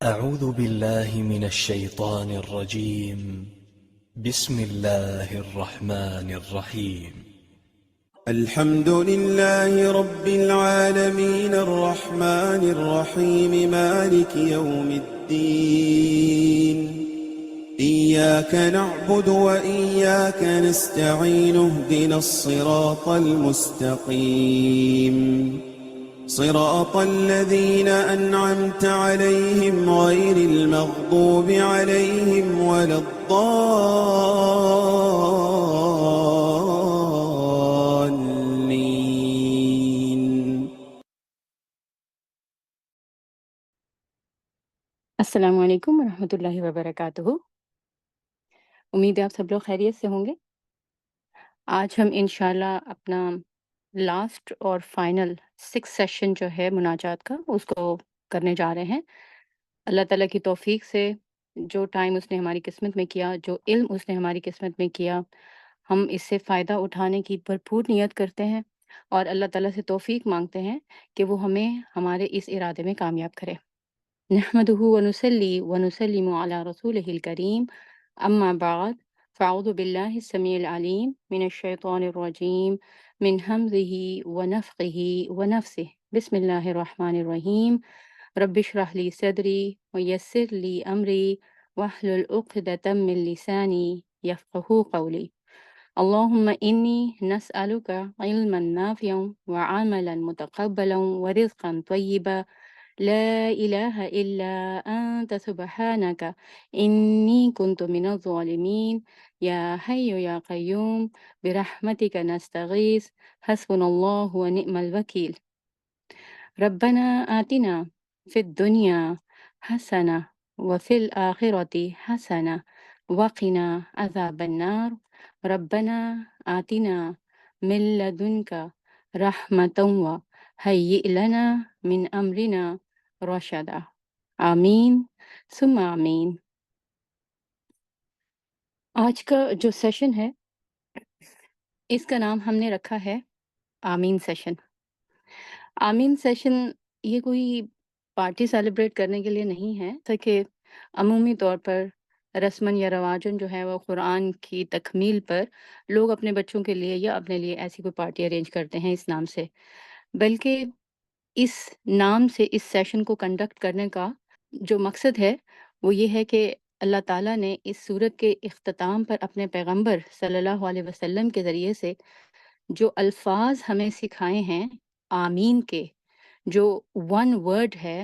أعوذ بالله من الشيطان الرجيم. بسم الله الرحمن الرحيم. الحمد لله رب العالمين الرحمن الرحيم مالك يوم الدين إياك نعبد وإياك نستعين اهدنا الصراط المستقيم صراط الذين أنعمت عليهم غير المغضوب عليهم ولا الضالين. السلام علیکم ورحمۃ اللہ وبرکاتہ۔ امید ہے آپ سب لوگ خیریت سے ہوں گے۔ آج ہم انشاءاللہ اپنا لاسٹ اور فائنل 6 سیشن جو ہے مناجات کا اس کو کرنے جا رہے ہیں۔ اللہ تعالیٰ کی توفیق سے جو ٹائم اس نے ہماری قسمت میں کیا، جو علم اس نے ہماری قسمت میں کیا، ہم اس سے فائدہ اٹھانے کی بھرپور نیت کرتے ہیں اور اللہ تعالیٰ سے توفیق مانگتے ہیں کہ وہ ہمیں ہمارے اس ارادے میں کامیاب کرے۔ نحمده ونصلي ونسلم على رسوله الكريم أما بعد فأعوذ بالله السميع العليم من الشيطان الرجيم من همزه ونفخه ونفسه بسم الله الرحمن الرحيم رب اشرح لي صدري ويسر لي أمري واحلل عقدة من لساني يفقهوا قولي اللهم إني نسألك علما نافعا وعملا متقبلا ورزقا طيبا لا إله إلا أنت سبحانك إني كنت من الظالمين يا حي يا قيوم برحمتك نستغيث حسبنا الله ونعم الوكيل ربنا آتنا في الدنيا حسنة وفي الآخرة حسنة وقنا عذاب النار ربنا آتنا من لدنك رحمة وهيئ لنا من أمرنا رشدا آمین ثم آمین۔ آج کا جو سیشن ہے اس کا نام ہم نے رکھا ہے آمین سیشن۔ آمین سیشن یہ کوئی پارٹی سیلیبریٹ کرنے کے لیے نہیں ہے، تاکہ عمومی طور پر رسماً یا رواجن جو ہے وہ قرآن کی تکمیل پر لوگ اپنے بچوں کے لیے یا اپنے لیے ایسی کوئی پارٹی ارینج کرتے ہیں اس نام سے، بلکہ اس نام سے اس سیشن کو کنڈکٹ کرنے کا جو مقصد ہے وہ یہ ہے کہ اللہ تعالیٰ نے اس سورت کے اختتام پر اپنے پیغمبر صلی اللہ علیہ وسلم کے ذریعے سے جو الفاظ ہمیں سکھائے ہیں آمین کے، جو ون ورڈ ہے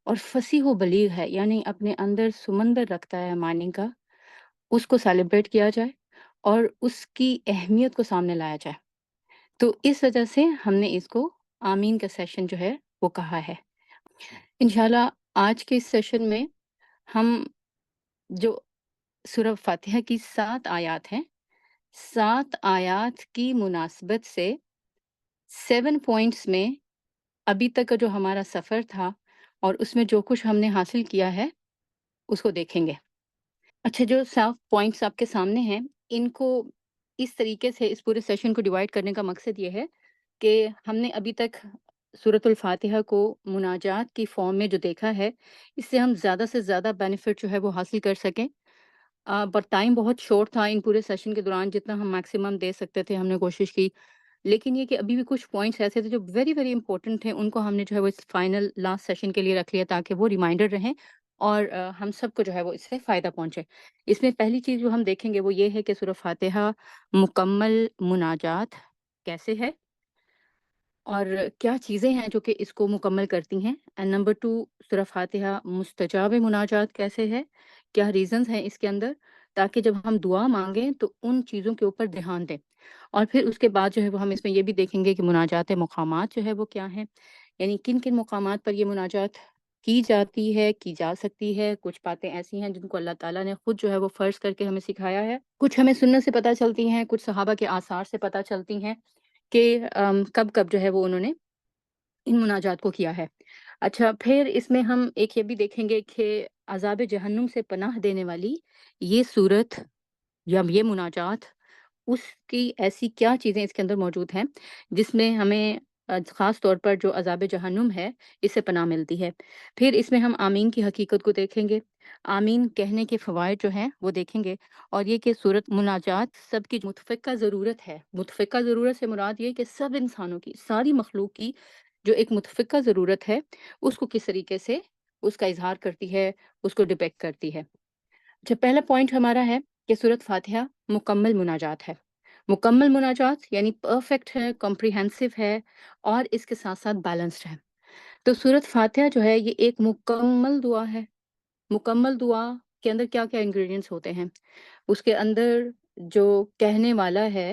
اور فصیح و بلیغ ہے، یعنی اپنے اندر سمندر رکھتا ہے معنی کا، اس کو سیلیبریٹ کیا جائے اور اس کی اہمیت کو سامنے لایا جائے۔ تو اس وجہ سے ہم نے اس کو آمین کا سیشن جو ہے وہ کہا ہے۔ انشاءاللہ آج کے اس سیشن میں ہم جو سورہ فاتحہ کی 7 آیات ہیں، 7 آیات کی مناسبت سے 7 پوائنٹس میں ابھی تک کا جو ہمارا سفر تھا اور اس میں جو کچھ ہم نے حاصل کیا ہے اس کو دیکھیں گے۔ اچھا، جو 7 پوائنٹس آپ کے سامنے ہیں ان کو اس طریقے سے اس پورے سیشن کو ڈیوائڈ کرنے کا مقصد یہ ہے کہ ہم نے ابھی تک سورۃ الفاتحہ کو مناجات کی فارم میں جو دیکھا ہے، اس سے ہم زیادہ سے زیادہ بینیفٹ جو ہے وہ حاصل کر سکیں۔ پر ٹائم بہت شارٹ تھا، ان پورے سیشن کے دوران جتنا ہم میکسیمم دے سکتے تھے ہم نے کوشش کی، لیکن یہ کہ ابھی بھی کچھ پوائنٹس ایسے تھے جو ویری ویری امپورٹنٹ تھے، ان کو ہم نے جو ہے وہ اس فائنل لاسٹ سیشن کے لیے رکھ لیا تاکہ وہ ریمائنڈر رہیں اور ہم سب کو جو ہے وہ اس سے فائدہ پہنچے۔ اس میں پہلی چیز جو ہم دیکھیں گے وہ یہ ہے کہ سورہ فاتحہ مکمل مناجات کیسے ہے اور کیا چیزیں ہیں جو کہ اس کو مکمل کرتی ہیں، اینڈ نمبر 2 سورہ فاتحہ مستجاب مناجات کیسے ہے، کیا ریزنز ہیں اس کے اندر، تاکہ جب ہم دعا مانگیں تو ان چیزوں کے اوپر دھیان دیں۔ اور پھر اس کے بعد جو ہے وہ ہم اس میں یہ بھی دیکھیں گے کہ مناجات مقامات جو ہے وہ کیا ہیں، یعنی کن کن مقامات پر یہ مناجات کی جاتی ہے، کی جا سکتی ہے۔ کچھ باتیں ایسی ہیں جن کو اللہ تعالیٰ نے خود جو ہے وہ فرض کر کے ہمیں سکھایا ہے، کچھ ہمیں سنت سے پتہ چلتی ہیں، کچھ صحابہ کے آثار سے پتہ چلتی ہیں کہ کب کب جو ہے وہ انہوں نے ان مناجات کو کیا ہے۔ اچھا، پھر اس میں ہم ایک یہ بھی دیکھیں گے کہ عذاب جہنم سے پناہ دینے والی یہ صورت یا یہ مناجات، اس کی ایسی کیا چیزیں اس کے اندر موجود ہیں جس میں ہمیں خاص طور پر جو عذاب جہنم ہے اس سے پناہ ملتی ہے۔ پھر اس میں ہم آمین کی حقیقت کو دیکھیں گے، آمین کہنے کے فوائد جو ہیں وہ دیکھیں گے، اور یہ کہ صورت مناجات سب کی متفقہ ضرورت ہے۔ متفقہ ضرورت سے مراد یہ کہ سب انسانوں کی، ساری مخلوق کی جو ایک متفقہ ضرورت ہے اس کو کس طریقے سے اس کا اظہار کرتی ہے، اس کو ڈپیکٹ کرتی ہے۔ اچھا، پہلا پوائنٹ ہمارا ہے کہ سورۃ فاتحہ مکمل مناجات ہے۔ مکمل مناجات یعنی پرفیکٹ ہے، کمپریہنسو ہے، اور اس کے ساتھ ساتھ بیلنسڈ ہے۔ تو سورۃ فاتحہ جو ہے یہ ایک مکمل دعا ہے۔ مکمل دعا کے اندر کیا کیا انگریڈینٹس ہوتے ہیں؟ اس کے اندر جو کہنے والا ہے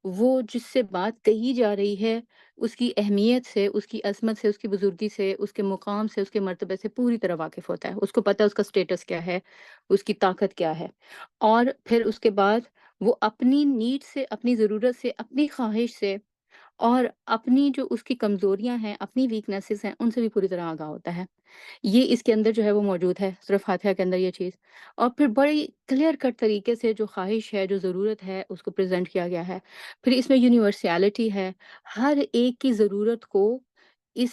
وہ جس سے بات کہی جا رہی ہے اس کی اہمیت سے، اس کی عظمت سے، اس کی بزرگی سے، اس کے مقام سے، اس کے مرتبے سے پوری طرح واقف ہوتا ہے۔ اس کو پتہ ہے اس کا سٹیٹس کیا ہے، اس کی طاقت کیا ہے، اور پھر اس کے بعد وہ اپنی نیڈ سے، اپنی ضرورت سے، اپنی خواہش سے، اور اپنی جو اس کی کمزوریاں ہیں، اپنی ویکنیسز ہیں، ان سے بھی پوری طرح آگاہ ہوتا ہے۔ یہ اس کے اندر جو ہے وہ موجود ہے، سورہ فاتحہ کے اندر یہ چیز، اور پھر بڑی کلیئر کٹ طریقے سے جو خواہش ہے، جو ضرورت ہے، اس کو پریزنٹ کیا گیا ہے۔ پھر اس میں یونیورسیلٹی ہے، ہر ایک کی ضرورت کو اس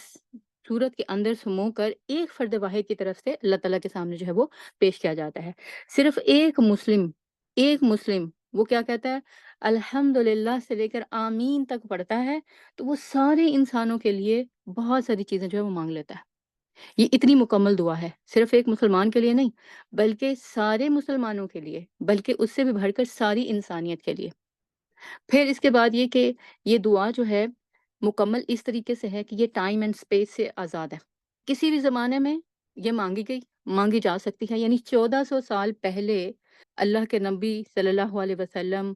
صورت کے اندر سمو کر ایک فرد واحد کی طرف سے اللہ تعالیٰ کے سامنے جو ہے وہ پیش کیا جاتا ہے۔ صرف ایک مسلم وہ کیا کہتا ہے؟ الحمدللہ سے لے کر آمین تک پڑھتا ہے، تو وہ سارے انسانوں کے لیے بہت ساری چیزیں جو ہے وہ مانگ لیتا ہے۔ یہ اتنی مکمل دعا ہے، صرف ایک مسلمان کے لیے نہیں، بلکہ سارے مسلمانوں کے لیے، بلکہ اس سے بھی بڑھ کر ساری انسانیت کے لیے۔ پھر اس کے بعد یہ کہ یہ دعا جو ہے مکمل اس طریقے سے ہے کہ یہ ٹائم اینڈ اسپیس سے آزاد ہے۔ کسی بھی زمانے میں یہ مانگی جا سکتی ہے، یعنی 1400 سال پہلے اللہ کے نبی صلی اللہ علیہ وسلم،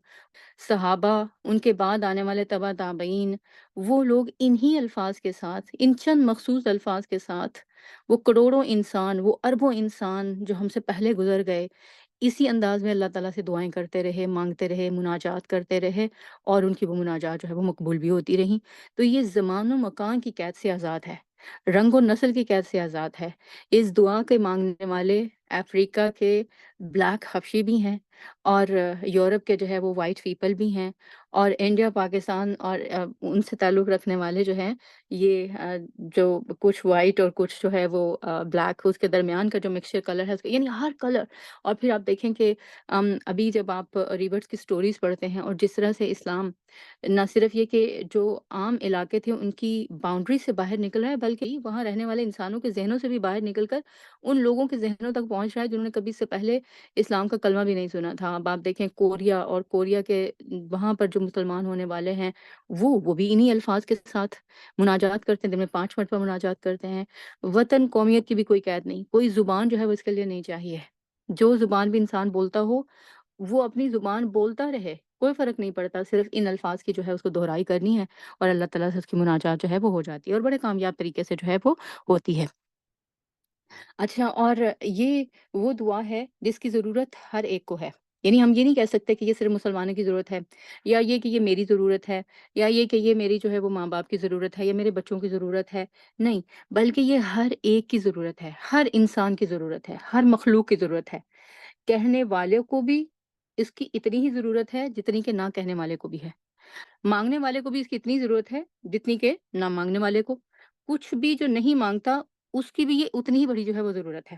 صحابہ، ان کے بعد آنے والے تبع تابعین، وہ لوگ انہی الفاظ کے ساتھ، ان چند مخصوص الفاظ کے ساتھ، وہ کروڑوں انسان، وہ اربوں انسان جو ہم سے پہلے گزر گئے، اسی انداز میں اللہ تعالیٰ سے دعائیں کرتے رہے، مانگتے رہے، مناجات کرتے رہے، اور ان کی وہ مناجات جو ہے وہ مقبول بھی ہوتی رہیں۔ تو یہ زمان و مکان کی قید سے آزاد ہے، رنگ و نسل کی قید سے آزاد ہے۔ اس دعا کے مانگنے والے افریقہ کے بلیک حبشی بھی ہیں، اور یورپ کے جو ہے وہ وائٹ پیپل بھی ہیں، اور انڈیا، پاکستان اور ان سے تعلق رکھنے والے جو ہیں، یہ جو کچھ وائٹ اور کچھ جو ہے وہ بلیک، اس کے درمیان کا جو مکسچر کلر ہے اس کا، یعنی ہر کلر۔ اور پھر آپ دیکھیں کہ ابھی جب آپ ریورس کی سٹوریز پڑھتے ہیں، اور جس طرح سے اسلام نہ صرف یہ کہ جو عام علاقے تھے ان کی باؤنڈری سے باہر نکل رہا ہے، بلکہ وہاں رہنے والے انسانوں کے ذہنوں سے بھی باہر نکل کر ان لوگوں کے ذہنوں تک پہنچ رہا ہے جنہوں نے کبھی سے پہلے اسلام کا کلمہ بھی نہیں سنا تھا۔ اب آپ دیکھیں کوریا، اور کوریا کے وہاں پر جو مسلمان ہونے والے ہیں وہ بھی انہی الفاظ کے ساتھ مناجات کرتے ہیں، دن میں 5 مرتبہ مناجات کرتے ہیں۔ وطن، قومیت کی بھی کوئی قید نہیں، کوئی زبان جو ہے وہ اس کے لیے نہیں چاہیے۔ جو زبان بھی انسان بولتا ہو وہ اپنی زبان بولتا رہے، کوئی فرق نہیں پڑتا، صرف ان الفاظ کی جو ہے اس کو دہرائی کرنی ہے، اور اللہ تعالیٰ سے اس کی مناجات جو ہے وہ ہو جاتی ہے، اور بڑے کامیاب طریقے سے جو ہے وہ ہوتی ہے۔ اچھا، اور یہ وہ دعا ہے جس کی ضرورت ہر ایک کو ہے، یعنی ہم یہ نہیں کہہ سکتے کہ یہ صرف مسلمانوں کی ضرورت ہے، یا یہ کہ یہ میری ضرورت ہے، یا یہ کہ یہ میری جو ہے وہ ماں باپ کی ضرورت ہے، یا میرے بچوں کی ضرورت ہے، نہیں، بلکہ یہ ہر ایک کی ضرورت ہے، ہر انسان کی ضرورت ہے، ہر مخلوق کی ضرورت ہے۔ کہنے والے کو بھی اس کی اتنی ہی ضرورت ہے جتنی کہ نہ کہنے والے کو بھی ہے، مانگنے والے کو بھی اس کی اتنی ضرورت ہے جتنی کہ نہ مانگنے والے کو، کچھ بھی جو نہیں مانگتا اس کی بھی یہ اتنی ہی بڑی جو ہے وہ ضرورت ہے،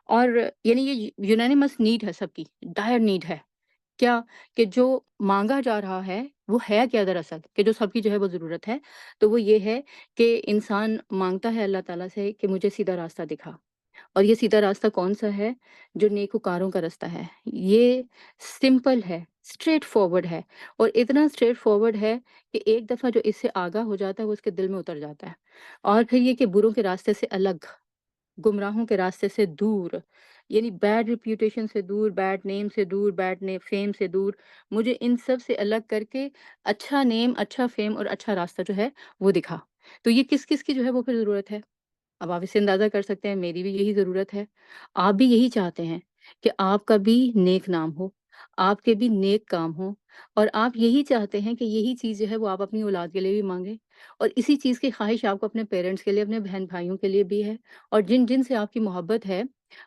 اور یعنی یہ یونانیمس نیڈ ہے، سب کی ڈائر نیڈ ہے۔ کیا؟ کہ جو مانگا جا رہا ہے وہ ہے کیا دراصل، کہ جو سب کی جو ہے وہ ضرورت ہے، تو وہ یہ ہے کہ انسان مانگتا ہے اللہ تعالیٰ سے کہ مجھے سیدھا راستہ دکھا، اور یہ سیدھا راستہ کون سا ہے؟ جو نیکوکاروں کا راستہ ہے۔ یہ سمپل ہے، اسٹریٹ فارورڈ ہے، اور اتنا اسٹریٹ فارورڈ ہے کہ ایک دفعہ جو اس سے آگاہ ہو جاتا ہے وہ اس کے دل میں اتر جاتا ہے۔ اور پھر یہ کہ بروں کے راستے سے الگ، گمراہوں کے راستے سے دور، یعنی بیڈ ریپیوٹیشن سے دور، بیڈ نیم سے دور، بیڈ فیم سے دور، مجھے ان سب سے الگ کر کے اچھا نیم، اچھا فیم اور اچھا راستہ جو ہے وہ دکھا۔ تو یہ کس کس کی جو ہے وہ پھر ضرورت ہے؟ اب آپ اسے اندازہ کر سکتے ہیں، میری بھی یہی ضرورت ہے، آپ بھی یہی چاہتے ہیں کہ آپ کا بھی نیک نام ہو، آپ کے بھی نیک کام ہوں، اور آپ یہی چاہتے ہیں کہ یہی چیز جو ہے وہ آپ اپنی اولاد کے لیے بھی مانگیں، اور اسی چیز کی خواہش آپ کو اپنے پیرنٹس کے لیے، اپنے بہن بھائیوں کے لیے بھی ہے، اور جن جن سے آپ کی محبت ہے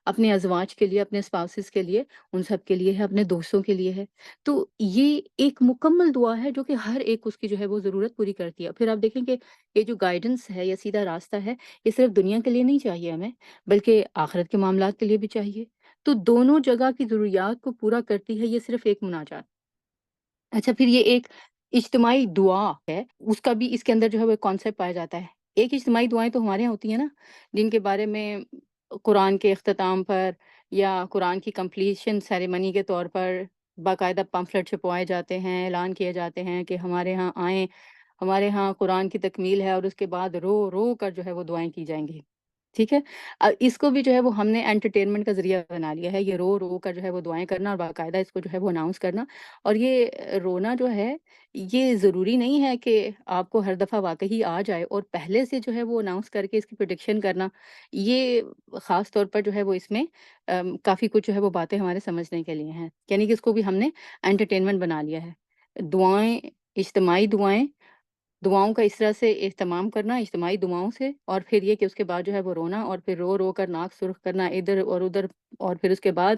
اپنے ازواج کے لیے، اپنے اسپاؤسز کے لیے، ان سب کے لیے ہے، اپنے دوستوں کے لیے ہے۔ تو یہ ایک مکمل دعا ہے جو کہ ہر ایک اس کی جو ہے وہ ضرورت پوری کرتی ہے۔ پھر آپ دیکھیں کہ یہ جو گائیڈنس ہے یا سیدھا راستہ ہے، یہ صرف دنیا کے لیے نہیں چاہیے ہمیں، بلکہ آخرت کے معاملات کے لیے بھی چاہیے۔ تو دونوں جگہ کی ضروریات کو پورا کرتی ہے یہ صرف ایک مناجات۔ اچھا، پھر یہ ایک اجتماعی دعا ہے، اس کا بھی اس کے اندر جو ہے وہ کانسیپٹ پایا جاتا ہے۔ ایک اجتماعی دعائیں تو ہمارے یہاں ہوتی ہیں نا، جن کے بارے میں قرآن کے اختتام پر یا قرآن کی کمپلیشن سیریمنی کے طور پر باقاعدہ پمفلٹ چھپوائے جاتے ہیں، اعلان کیے جاتے ہیں کہ ہمارے ہاں آئیں، ہمارے ہاں قرآن کی تکمیل ہے، اور اس کے بعد رو رو کر جو ہے وہ دعائیں کی جائیں گی۔ ٹھیک ہے؟ اس کو بھی جو ہے وہ ہم نے انٹرٹینمنٹ کا ذریعہ بنا لیا ہے، یہ رو رو کر جو ہے وہ دعائیں کرنا اور باقاعدہ اس کو جو ہے وہ اناؤنس کرنا۔ اور یہ رونا جو ہے، یہ ضروری نہیں ہے کہ آپ کو ہر دفعہ واقعی آ جائے، اور پہلے سے جو ہے وہ اناؤنس کر کے اس کی پریڈکشن کرنا، یہ خاص طور پر جو ہے وہ اس میں کافی کچھ جو ہے وہ باتیں ہمارے سمجھنے کے لیے ہیں، یعنی کہ اس کو بھی ہم نے انٹرٹینمنٹ بنا لیا ہے۔ دعائیں، اجتماعی دعائیں، دعاؤں کا اس طرح سے اہتمام کرنا اجتماعی دعاؤں سے، اور پھر یہ کہ اس کے بعد جو ہے وہ رونا، اور پھر رو رو کر ناک سرخ کرنا ادھر اور ادھر، اور پھر اس کے بعد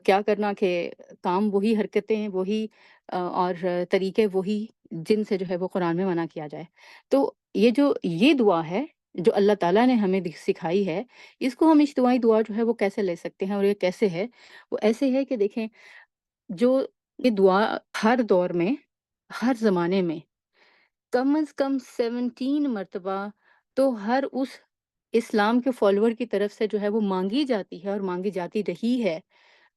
کیا کرنا کہ کام وہی، حرکتیں وہی، اور طریقے وہی جن سے جو ہے وہ قرآن میں منع کیا جائے۔ تو یہ دعا ہے جو اللہ تعالیٰ نے ہمیں سکھائی ہے، اس کو ہم اجتماعی دعا جو ہے وہ کیسے لے سکتے ہیں، اور یہ کیسے ہے؟ وہ ایسے ہے کہ دیکھیں، جو یہ دعا ہر دور میں، ہر زمانے میں کم از کم 17 مرتبہ تو ہر اس اسلام کے فالوور کی طرف سے جو ہے وہ مانگی جاتی ہے، اور مانگی جاتی رہی ہے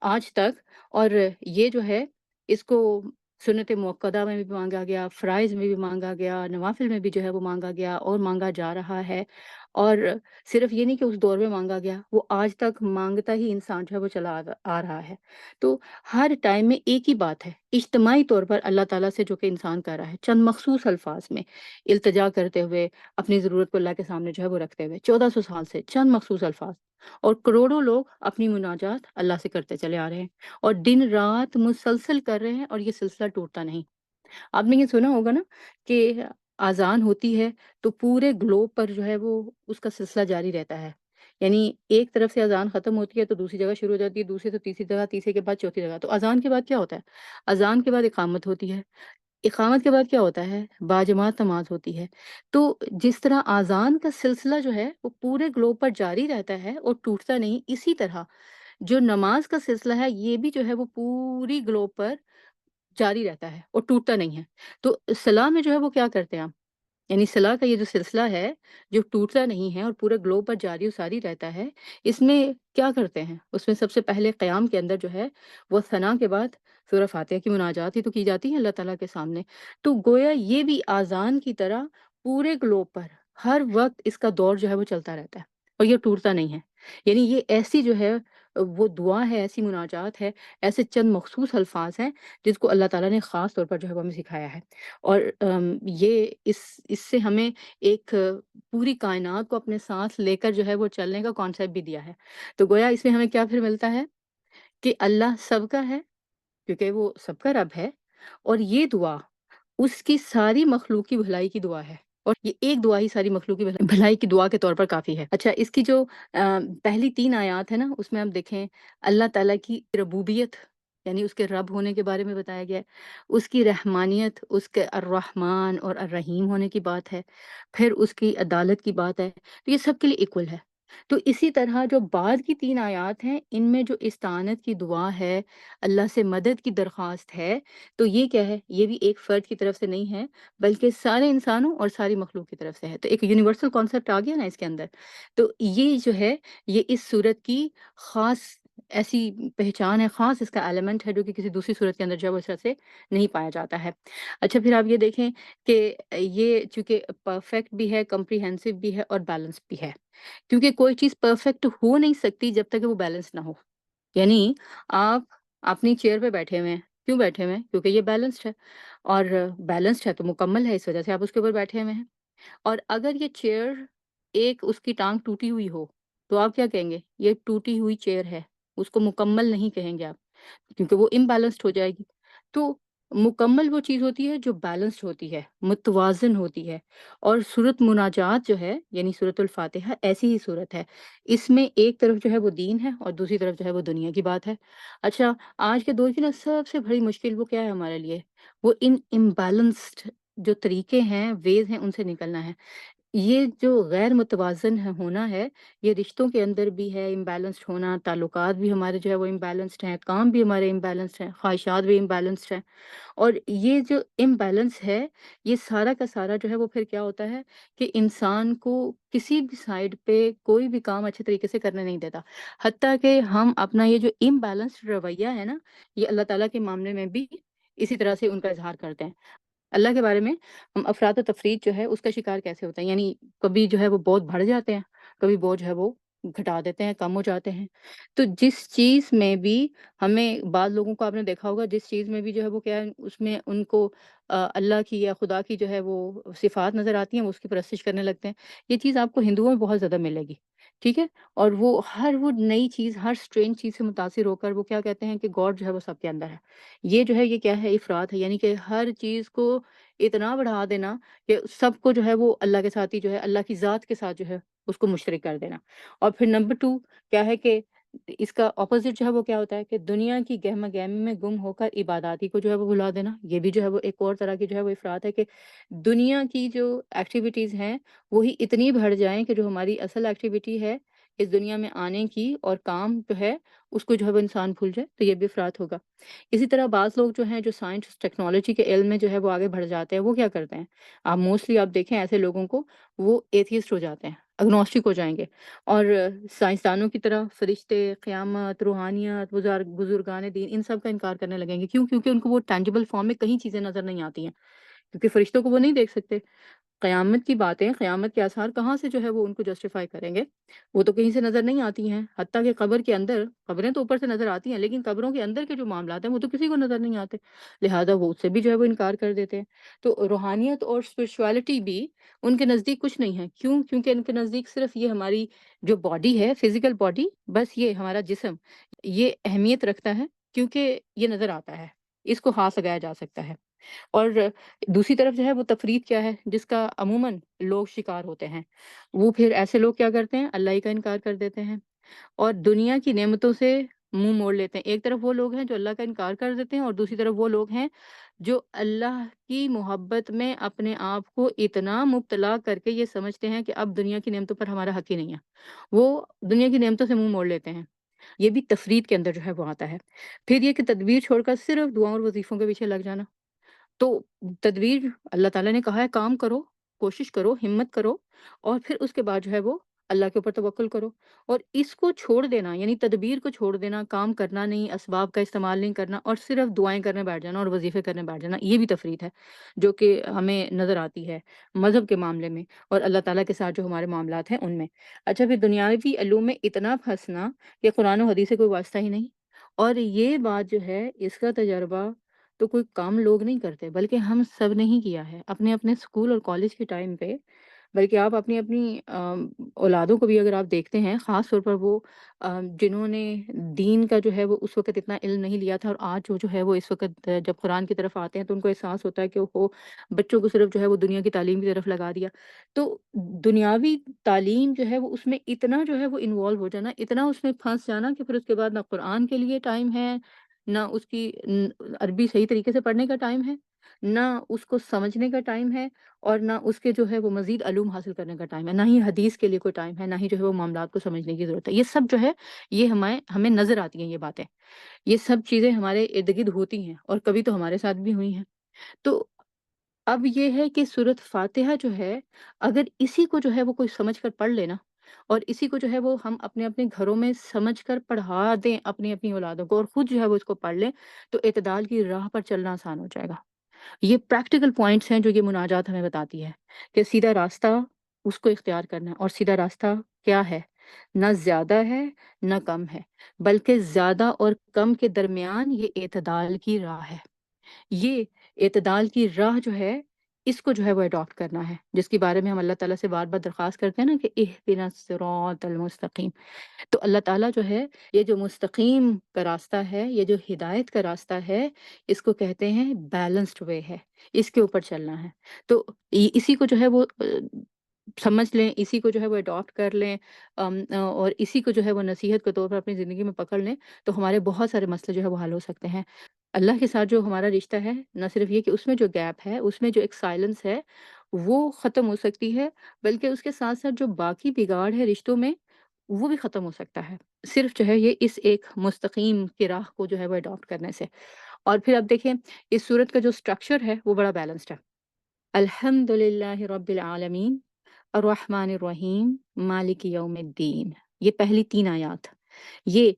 آج تک۔ اور یہ جو ہے، اس کو سنت موقدہ میں بھی مانگا گیا، فرائض میں بھی مانگا گیا، نوافل میں بھی جو ہے وہ مانگا گیا اور مانگا جا رہا ہے۔ اور صرف یہ نہیں کہ اس دور میں مانگا گیا، وہ آج تک مانگتا ہی انسان جو ہے وہ چلا آ رہا ہے۔ تو ہر ٹائم میں ایک ہی بات ہے، اجتماعی طور پر اللہ تعالیٰ سے جو کہ انسان کر رہا ہے، چند مخصوص الفاظ میں التجا کرتے ہوئے، اپنی ضرورت کو اللہ کے سامنے جو ہے وہ رکھتے ہوئے، 1400 سال سے چند مخصوص الفاظ، اور کروڑوں لوگ اپنی مناجات اللہ سے کرتے چلے آ رہے ہیں، اور دن رات مسلسل کر رہے ہیں، اور یہ سلسلہ ٹوٹتا نہیں۔ آپ نے یہ سنا ہوگا نا کہ اذان ہوتی ہے تو پورے گلوب پر جو ہے وہ اس کا سلسلہ جاری رہتا ہے، یعنی ایک طرف سے اذان ختم ہوتی ہے تو دوسری جگہ شروع ہو جاتی ہے، دوسری سے تیسری جگہ، تیسرے کے بعد چوتھی جگہ۔ تو اذان کے بعد کیا ہوتا ہے؟ اذان کے بعد اقامت ہوتی ہے، اقامت کے بعد کیا ہوتا ہے؟ باجماعت نماز ہوتی ہے۔ تو جس طرح اذان کا سلسلہ جو ہے وہ پورے گلوب پر جاری رہتا ہے اور ٹوٹتا نہیں، اسی طرح جو نماز کا سلسلہ ہے یہ بھی جو ہے وہ پوری گلوب پر جاری رہتا ہے اور ٹوٹتا نہیں ہے۔ تو صلاح میں جو ہے وہ کیا کرتے ہیں ہم؟ یعنی صلاح کا یہ جو سلسلہ ہے، جو ٹوٹتا نہیں ہے اور پورے گلوب پر جاری و ساری رہتا ہے، اس میں کیا کرتے ہیں؟ اس میں سب سے پہلے قیام کے اندر جو ہے وہ ثنا کے بعد سورہ فاتحہ کی مناجات ہی تو کی جاتی ہے اللہ تعالیٰ کے سامنے۔ تو گویا یہ بھی آذان کی طرح پورے گلوب پر ہر وقت اس کا دور جو ہے وہ چلتا رہتا ہے، اور یہ ٹوٹتا نہیں ہے۔ یعنی یہ ایسی جو ہے وہ دعا ہے، ایسی مناجات ہے، ایسے چند مخصوص الفاظ ہیں جس کو اللہ تعالیٰ نے خاص طور پر جو ہے وہ ہمیں سکھایا ہے۔ اور یہ اس سے ہمیں ایک پوری کائنات کو اپنے ساتھ لے کر جو ہے وہ چلنے کا کانسیپٹ بھی دیا ہے۔ تو گویا اس میں ہمیں کیا پھر ملتا ہے کہ اللہ سب کا ہے، کیونکہ وہ سب کا رب ہے، اور یہ دعا اس کی ساری مخلوق کی بھلائی کی دعا ہے، اور یہ ایک دعا ہی ساری مخلوق کی بھلائی کی دعا کے طور پر کافی ہے۔ اچھا، اس کی جو پہلی 3 آیات ہے نا، اس میں ہم دیکھیں اللہ تعالیٰ کی ربوبیت، یعنی اس کے رب ہونے کے بارے میں بتایا گیا ہے، اس کی رحمانیت، اس کے الرحمن اور الرحیم ہونے کی بات ہے، پھر اس کی عدالت کی بات ہے، تو یہ سب کے لیے ایکول ہے۔ تو اسی طرح جو بعد کی 3 آیات ہیں، ان میں جو استعانت کی دعا ہے، اللہ سے مدد کی درخواست ہے، تو یہ کیا ہے؟ یہ بھی ایک فرد کی طرف سے نہیں ہے، بلکہ سارے انسانوں اور ساری مخلوق کی طرف سے ہے۔ تو ایک یونیورسل کانسیپٹ آ گیا نا اس کے اندر۔ تو یہ جو ہے، یہ اس صورت کی خاص ایسی پہچان ہے، خاص اس کا ایلیمنٹ ہے جو کہ کسی دوسری صورت کے اندر جو ہے وہ اس طرح سے نہیں پایا جاتا ہے۔ اچھا، پھر آپ یہ دیکھیں کہ یہ چونکہ پرفیکٹ بھی ہے، کمپریہنسو بھی ہے اور بیلنس بھی ہے، کیونکہ کوئی چیز پرفیکٹ ہو نہیں سکتی جب تک کہ وہ بیلنس نہ ہو۔ یعنی آپ اپنی چیئر پہ بیٹھے ہوئے ہیں، کیوں بیٹھے ہوئے ہیں؟ کیونکہ یہ بیلنسڈ ہے، اور بیلنسڈ ہے تو مکمل ہے، اس وجہ سے آپ اس کے اوپر بیٹھے ہوئے ہیں۔ اور اگر یہ چیئر ایک اس کی ٹانگ ٹوٹی ہوئی ہو تو آپ کیا کہیں گے؟ یہ ٹوٹی ہوئی چیئر ہے، اس کو مکمل نہیں کہیں گے آپ، کیونکہ وہ امبیلنسڈ ہو جائے گی۔ تو مکمل وہ چیز ہوتی ہے جو بیلنسڈ ہوتی ہے، متوازن ہوتی ہے، اور سورۃ مناجات جو ہے یعنی سورۃ الفاتحہ ایسی ہی سورت ہے۔ اس میں ایک طرف جو ہے وہ دین ہے اور دوسری طرف جو ہے وہ دنیا کی بات ہے۔ اچھا، آج کے دور کی نا سب سے بڑی مشکل وہ کیا ہے ہمارے لیے؟ وہ ان امبیلنسڈ جو طریقے ہیں، ویز ہیں، ان سے نکلنا ہے۔ یہ جو غیر متوازن ہونا ہے، یہ رشتوں کے اندر بھی ہے امبیلنسڈ ہونا، تعلقات بھی ہمارے جو ہے وہ امبیلنسڈ ہیں، کام بھی ہمارے امبیلنسڈ ہیں، خواہشات بھی امبیلنسڈ ہیں۔ اور یہ جو امبیلنس ہے، یہ سارا کا سارا جو ہے وہ پھر کیا ہوتا ہے کہ انسان کو کسی بھی سائڈ پہ کوئی بھی کام اچھے طریقے سے کرنے نہیں دیتا۔ حتیٰ کہ ہم اپنا یہ جو امبیلنسڈ رویہ ہے نا، یہ اللہ تعالیٰ کے معاملے میں بھی اسی طرح سے ان کا اظہار کرتے ہیں۔ اللہ کے بارے میں ہم افراط و تفریط جو ہے اس کا شکار کیسے ہوتا ہے، یعنی کبھی جو ہے وہ بہت بڑھ جاتے ہیں، کبھی بہت جو ہے وہ گھٹا دیتے ہیں، کم ہو جاتے ہیں۔ تو جس چیز میں بھی ہمیں، بعض لوگوں کو آپ نے دیکھا ہوگا، جس چیز میں بھی جو ہے وہ کیا ہے، اس میں ان کو اللہ کی یا خدا کی جو ہے وہ صفات نظر آتی ہیں، وہ اس کی پرستش کرنے لگتے ہیں۔ یہ چیز آپ کو ہندوؤں میں بہت زیادہ ملے گی، ٹھیک ہے؟ اور وہ نئی چیز، ہر اسٹرینج چیز سے متاثر ہو کر وہ کیا کہتے ہیں کہ گاڈ جو ہے وہ سب کے اندر ہے۔ یہ جو ہے یہ کیا ہے؟ افراط ہے، یعنی کہ ہر چیز کو اتنا بڑھا دینا کہ سب کو جو ہے وہ اللہ کے ساتھ ہی جو ہے، اللہ کی ذات کے ساتھ جو ہے اس کو مشترک کر دینا۔ اور پھر نمبر 2 کیا ہے کہ اس کا اپوزٹ جو ہے وہ کیا ہوتا ہے کہ دنیا کی گہما گہمی میں گم ہو کر عبادات ہی کو جو ہے وہ بھلا دینا۔ یہ بھی جو ہے وہ ایک اور طرح کی جو ہے وہ افراط ہے کہ دنیا کی جو ایکٹیویٹیز ہیں وہی اتنی بڑھ جائیں کہ جو ہماری اصل ایکٹیویٹی ہے اس دنیا میں آنے کی اور کام جو ہے اس کو جو ہے وہ انسان بھول جائے، تو یہ بھی افراط ہوگا۔ اسی طرح بعض لوگ جو ہیں جو سائنس ٹیکنالوجی کے علم میں جو ہے وہ آگے بڑھ جاتے ہیں، وہ کیا کرتے ہیں؟ آپ موسٹلی آپ دیکھیں ایسے لوگوں کو، وہ ایتھیسٹ ہو جاتے ہیں، اگنوسٹک ہو جائیں گے، اور سائنسدانوں کی طرح فرشتے، قیامت، روحانیت، بزرگان دین، ان سب کا انکار کرنے لگیں گے۔ کیوں؟ کیونکہ ان کو وہ ٹینجیبل فارم میں کہیں چیزیں نظر نہیں آتی ہیں، کیونکہ فرشتوں کو وہ نہیں دیکھ سکتے۔ قیامت کی باتیں، قیامت کے آثار کہاں سے جو ہے وہ ان کو جسٹیفائی کریں گے؟ وہ تو کہیں سے نظر نہیں آتی ہیں، حتیٰ کہ قبر کے اندر، قبریں تو اوپر سے نظر آتی ہیں لیکن قبروں کے اندر کے جو معاملات ہیں وہ تو کسی کو نظر نہیں آتے، لہٰذا وہ اس سے بھی جو ہے وہ انکار کر دیتے ہیں۔ تو روحانیت اور اسپرچویلٹی بھی ان کے نزدیک کچھ نہیں ہے۔ کیوں؟ کیونکہ ان کے نزدیک صرف یہ ہماری جو باڈی ہے، فزیکل باڈی، بس یہ ہمارا جسم، یہ اہمیت رکھتا ہے کیونکہ یہ نظر آتا ہے، اس کو ہاتھ لگایا جا سکتا ہے۔ اور دوسری طرف جو ہے وہ تفریط کیا ہے جس کا عموماً لوگ شکار ہوتے ہیں؟ وہ پھر ایسے لوگ کیا کرتے ہیں؟ اللہ ہی کا انکار کر دیتے ہیں اور دنیا کی نعمتوں سے منہ موڑ لیتے ہیں۔ ایک طرف وہ لوگ ہیں جو اللہ کا انکار کر دیتے ہیں اور دوسری طرف وہ لوگ ہیں جو اللہ کی محبت میں اپنے آپ کو اتنا مبتلا کر کے یہ سمجھتے ہیں کہ اب دنیا کی نعمتوں پر ہمارا حق ہی نہیں ہے، وہ دنیا کی نعمتوں سے منہ موڑ لیتے ہیں۔ یہ بھی تفریط کے اندر جو ہے وہ آتا ہے۔ پھر یہ کہ تدبیر چھوڑ کر صرف دعاؤں اور وظیفوں کے پیچھے لگ جانا۔ تو تدبیر، اللہ تعالیٰ نے کہا ہے کام کرو، کوشش کرو، ہمت کرو، اور پھر اس کے بعد جو ہے وہ اللہ کے اوپر توکل کرو۔ اور اس کو چھوڑ دینا، یعنی تدبیر کو چھوڑ دینا، کام کرنا نہیں، اسباب کا استعمال نہیں کرنا، اور صرف دعائیں کرنے بیٹھ جانا اور وظیفے کرنے بیٹھ جانا، یہ بھی تفریط ہے جو کہ ہمیں نظر آتی ہے مذہب کے معاملے میں اور اللہ تعالیٰ کے ساتھ جو ہمارے معاملات ہیں ان میں۔ اچھا، پھر دنیاوی علوم میں اتنا پھنسنا کہ قرآن و حدیث سے کوئی واسطہ ہی نہیں۔ اور یہ بات جو ہے، اس کا تجربہ تو کوئی کام لوگ نہیں کرتے بلکہ ہم سب نے ہی کیا ہے اپنے اپنے اسکول اور کالج کے ٹائم پہ، بلکہ آپ اپنی اپنی اولادوں کو بھی اگر آپ دیکھتے ہیں، خاص طور پر وہ جنہوں نے دین کا جو ہے وہ اس وقت اتنا علم نہیں لیا تھا، اور آج جو ہے وہ اس وقت جب قرآن کی طرف آتے ہیں تو ان کو احساس ہوتا ہے کہ وہ بچوں کو صرف جو ہے وہ دنیا کی تعلیم کی طرف لگا دیا۔ تو دنیاوی تعلیم جو ہے وہ اس میں اتنا جو ہے وہ انوالو ہو جانا، اتنا اس میں پھنس جانا کہ پھر اس کے بعد نہ قرآن کے لیے ٹائم ہے، نہ اس کی عربی صحیح طریقے سے پڑھنے کا ٹائم ہے، نہ اس کو سمجھنے کا ٹائم ہے، اور نہ اس کے جو ہے وہ مزید علوم حاصل کرنے کا ٹائم ہے، نہ ہی حدیث کے لیے کوئی ٹائم ہے، نہ ہی جو ہے وہ معاملات کو سمجھنے کی ضرورت ہے۔ یہ سب جو ہے یہ ہمیں نظر آتی ہیں، یہ باتیں، یہ سب چیزیں ہمارے ارد گرد ہوتی ہیں اور کبھی تو ہمارے ساتھ بھی ہوئی ہیں۔ تو اب یہ ہے کہ سورۃ فاتحہ جو ہے، اگر اسی کو جو ہے وہ کوئی سمجھ کر پڑھ لینا، اور اسی کو جو ہے وہ ہم اپنے اپنے گھروں میں سمجھ کر پڑھا دیں اپنی اپنی اولادوں کو، اور خود جو ہے وہ اس کو پڑھ لیں، تو اعتدال کی راہ پر چلنا آسان ہو جائے گا۔ یہ پریکٹیکل پوائنٹس ہیں جو یہ مناجات ہمیں بتاتی ہے کہ سیدھا راستہ اس کو اختیار کرنا ہے، اور سیدھا راستہ کیا ہے؟ نہ زیادہ ہے نہ کم ہے، بلکہ زیادہ اور کم کے درمیان یہ اعتدال کی راہ ہے۔ یہ اعتدال کی راہ جو ہے، اس کو جو ہے وہ اڈاپٹ کرنا ہے، جس کے بارے میں ہم اللہ تعالیٰ سے بار بار درخواست کرتے ہیں نا کہ اہدنا الصراط المستقیم۔ تو اللہ تعالیٰ جو ہے یہ جو مستقیم کا راستہ ہے، یہ جو ہدایت کا راستہ ہے، اس کو کہتے ہیں بیلنسڈ وے ہے، اس کے اوپر چلنا ہے۔ تو اسی کو جو ہے وہ سمجھ لیں، اسی کو جو ہے وہ اڈاپٹ کر لیں، اور اسی کو جو ہے وہ نصیحت کے طور پر اپنی زندگی میں پکڑ لیں، تو ہمارے بہت سارے مسئلے جو ہے وہ حل ہو سکتے ہیں۔ اللہ کے ساتھ جو ہمارا رشتہ ہے، نہ صرف یہ کہ اس میں جو گیپ ہے، اس میں جو ایک سائلنس ہے، وہ ختم ہو سکتی ہے، بلکہ اس کے ساتھ ساتھ جو باقی بگاڑ ہے رشتوں میں، وہ بھی ختم ہو سکتا ہے، صرف جو ہے یہ اس ایک مستقیم کی راہ کو جو ہے وہ اڈاپٹ کرنے سے۔ اور پھر اب دیکھیں، اس سورت کا جو اسٹرکچر ہے وہ بڑا بیلنسڈ ہے۔ الحمد للہ رب العالمین الرحمن الرحیم مالک یوم الدین، یہ پہلی 3 آیات، یہ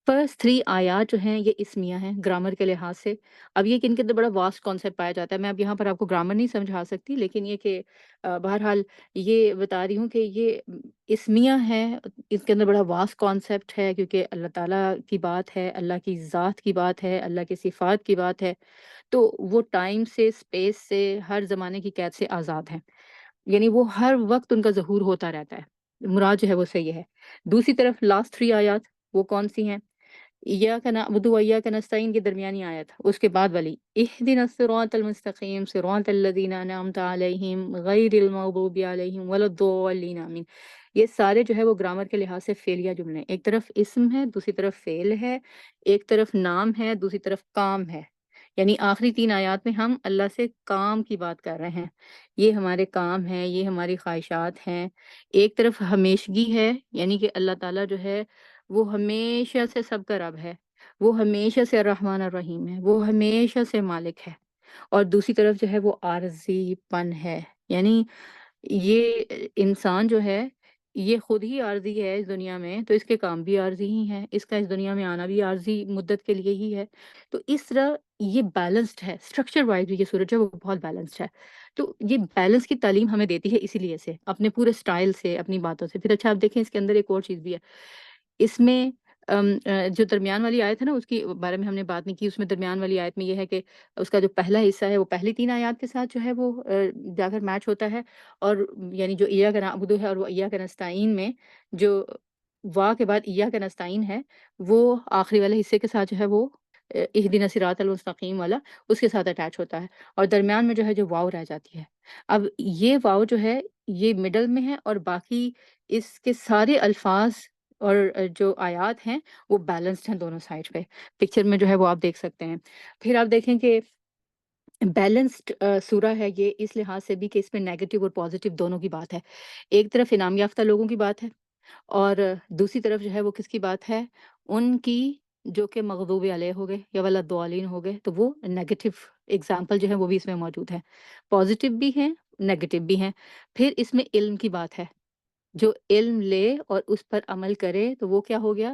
فرسٹ 3 آیات جو ہیں یہ اسمیہ ہیں گرامر کے لحاظ سے۔ اب یہ کہ ان کے اندر بڑا واسٹ کانسیپٹ پایا جاتا ہے، میں اب یہاں پر آپ کو گرامر نہیں سمجھا سکتی، لیکن یہ کہ بہرحال یہ بتا رہی ہوں کہ یہ اسمیہ ہے، اس کے اندر بڑا واسٹ کانسیپٹ ہے، کیونکہ اللہ تعالیٰ کی بات ہے، اللہ کی ذات کی بات ہے، اللہ کی صفات کی بات ہے، تو وہ ٹائم سے، اسپیس سے، ہر زمانے کی قید سے آزاد ہیں، یعنی وہ ہر وقت ان کا ظہور ہوتا رہتا ہے، مراد جو ہے وہ صحیح ہے۔ دوسری طرف لاسٹ 3 آیات وہ کون سی ہیں؟ ایاک نعبد و ایاک نستعین کی درمیانی آیت، اس کے بعد والی اہدنا الصراط المستقیم صراط الذین انعمت علیہم غیر المغضوب علیہم ولا الضالین آمین، یہ سارے جو ہے وہ گرامر کے لحاظ سے فعلیہ جملے ہیں، ایک طرف اسم ہے، دوسری طرف فعل ہے، ایک طرف نام ہے، دوسری طرف کام ہے، یعنی آخری 3 آیات میں ہم اللہ سے کام کی بات کر رہے ہیں، یہ ہمارے کام ہیں، یہ ہماری خواہشات ہیں۔ ایک طرف ہمیشگی ہے، یعنی کہ اللہ تعالیٰ جو ہے وہ ہمیشہ سے سب کا رب ہے، وہ ہمیشہ سے الرحمن الرحیم ہے، وہ ہمیشہ سے مالک ہے، اور دوسری طرف جو ہے وہ عارضی پن ہے، یعنی یہ انسان جو ہے یہ خود ہی عارضی ہے اس دنیا میں، تو اس کے کام بھی عارضی ہی ہیں، اس کا اس دنیا میں آنا بھی عارضی مدت کے لیے ہی ہے۔ تو اس طرح یہ بیلنسڈ ہے، اسٹرکچر وائز بھی یہ سورج ہے وہ بہت بیلنسڈ ہے۔ تو یہ بیلنس کی تعلیم ہمیں دیتی ہے اسی لیے سے، اپنے پورے سٹائل سے، اپنی باتوں سے۔ پھر اچھا آپ دیکھیں اس کے اندر ایک اور چیز بھی ہے، اس میں جو درمیان والی آیت ہے نا، اس کے بارے میں ہم نے بات نہیں کی، اس میں درمیان والی آیت میں یہ ہے کہ اس کا جو پہلا حصہ ہے وہ پہلی 3 آیات کے ساتھ جو ہے وہ جا کر میچ ہوتا ہے، اور یعنی جو ایاک نعبد ہے اور وہ ایاک نستعین میں جو وا کے بعد ایاک نستعین ہے، وہ آخری والے حصے کے ساتھ جو ہے وہ اہدنا الصراط المستقیم والا اس کے ساتھ اٹیچ ہوتا ہے، اور درمیان میں جو ہے جو واو رہ جاتی ہے۔ اب یہ واو جو ہے یہ مڈل میں ہے، اور باقی اس کے سارے الفاظ اور جو آیات ہیں وہ بیلنسڈ ہیں دونوں سائڈ پہ، پکچر میں جو ہے وہ آپ دیکھ سکتے ہیں۔ پھر آپ دیکھیں کہ بیلنسڈ سورہ ہے یہ اس لحاظ سے بھی کہ اس میں نیگیٹو اور پازیٹیو دونوں کی بات ہے، ایک طرف انعام یافتہ لوگوں کی بات ہے، اور دوسری طرف جو ہے وہ کس کی بات ہے، ان کی جو کہ مغضوب علیہ ہو گئے یا ولا الضالین ہو گئے، تو وہ نیگیٹو ایگزامپل جو ہے وہ بھی اس میں موجود ہے، پازیٹیو بھی ہیں، نیگیٹو بھی ہیں۔ پھر اس میں علم کی بات ہے، جو علم لے اور اس پر عمل کرے تو وہ کیا ہو گیا،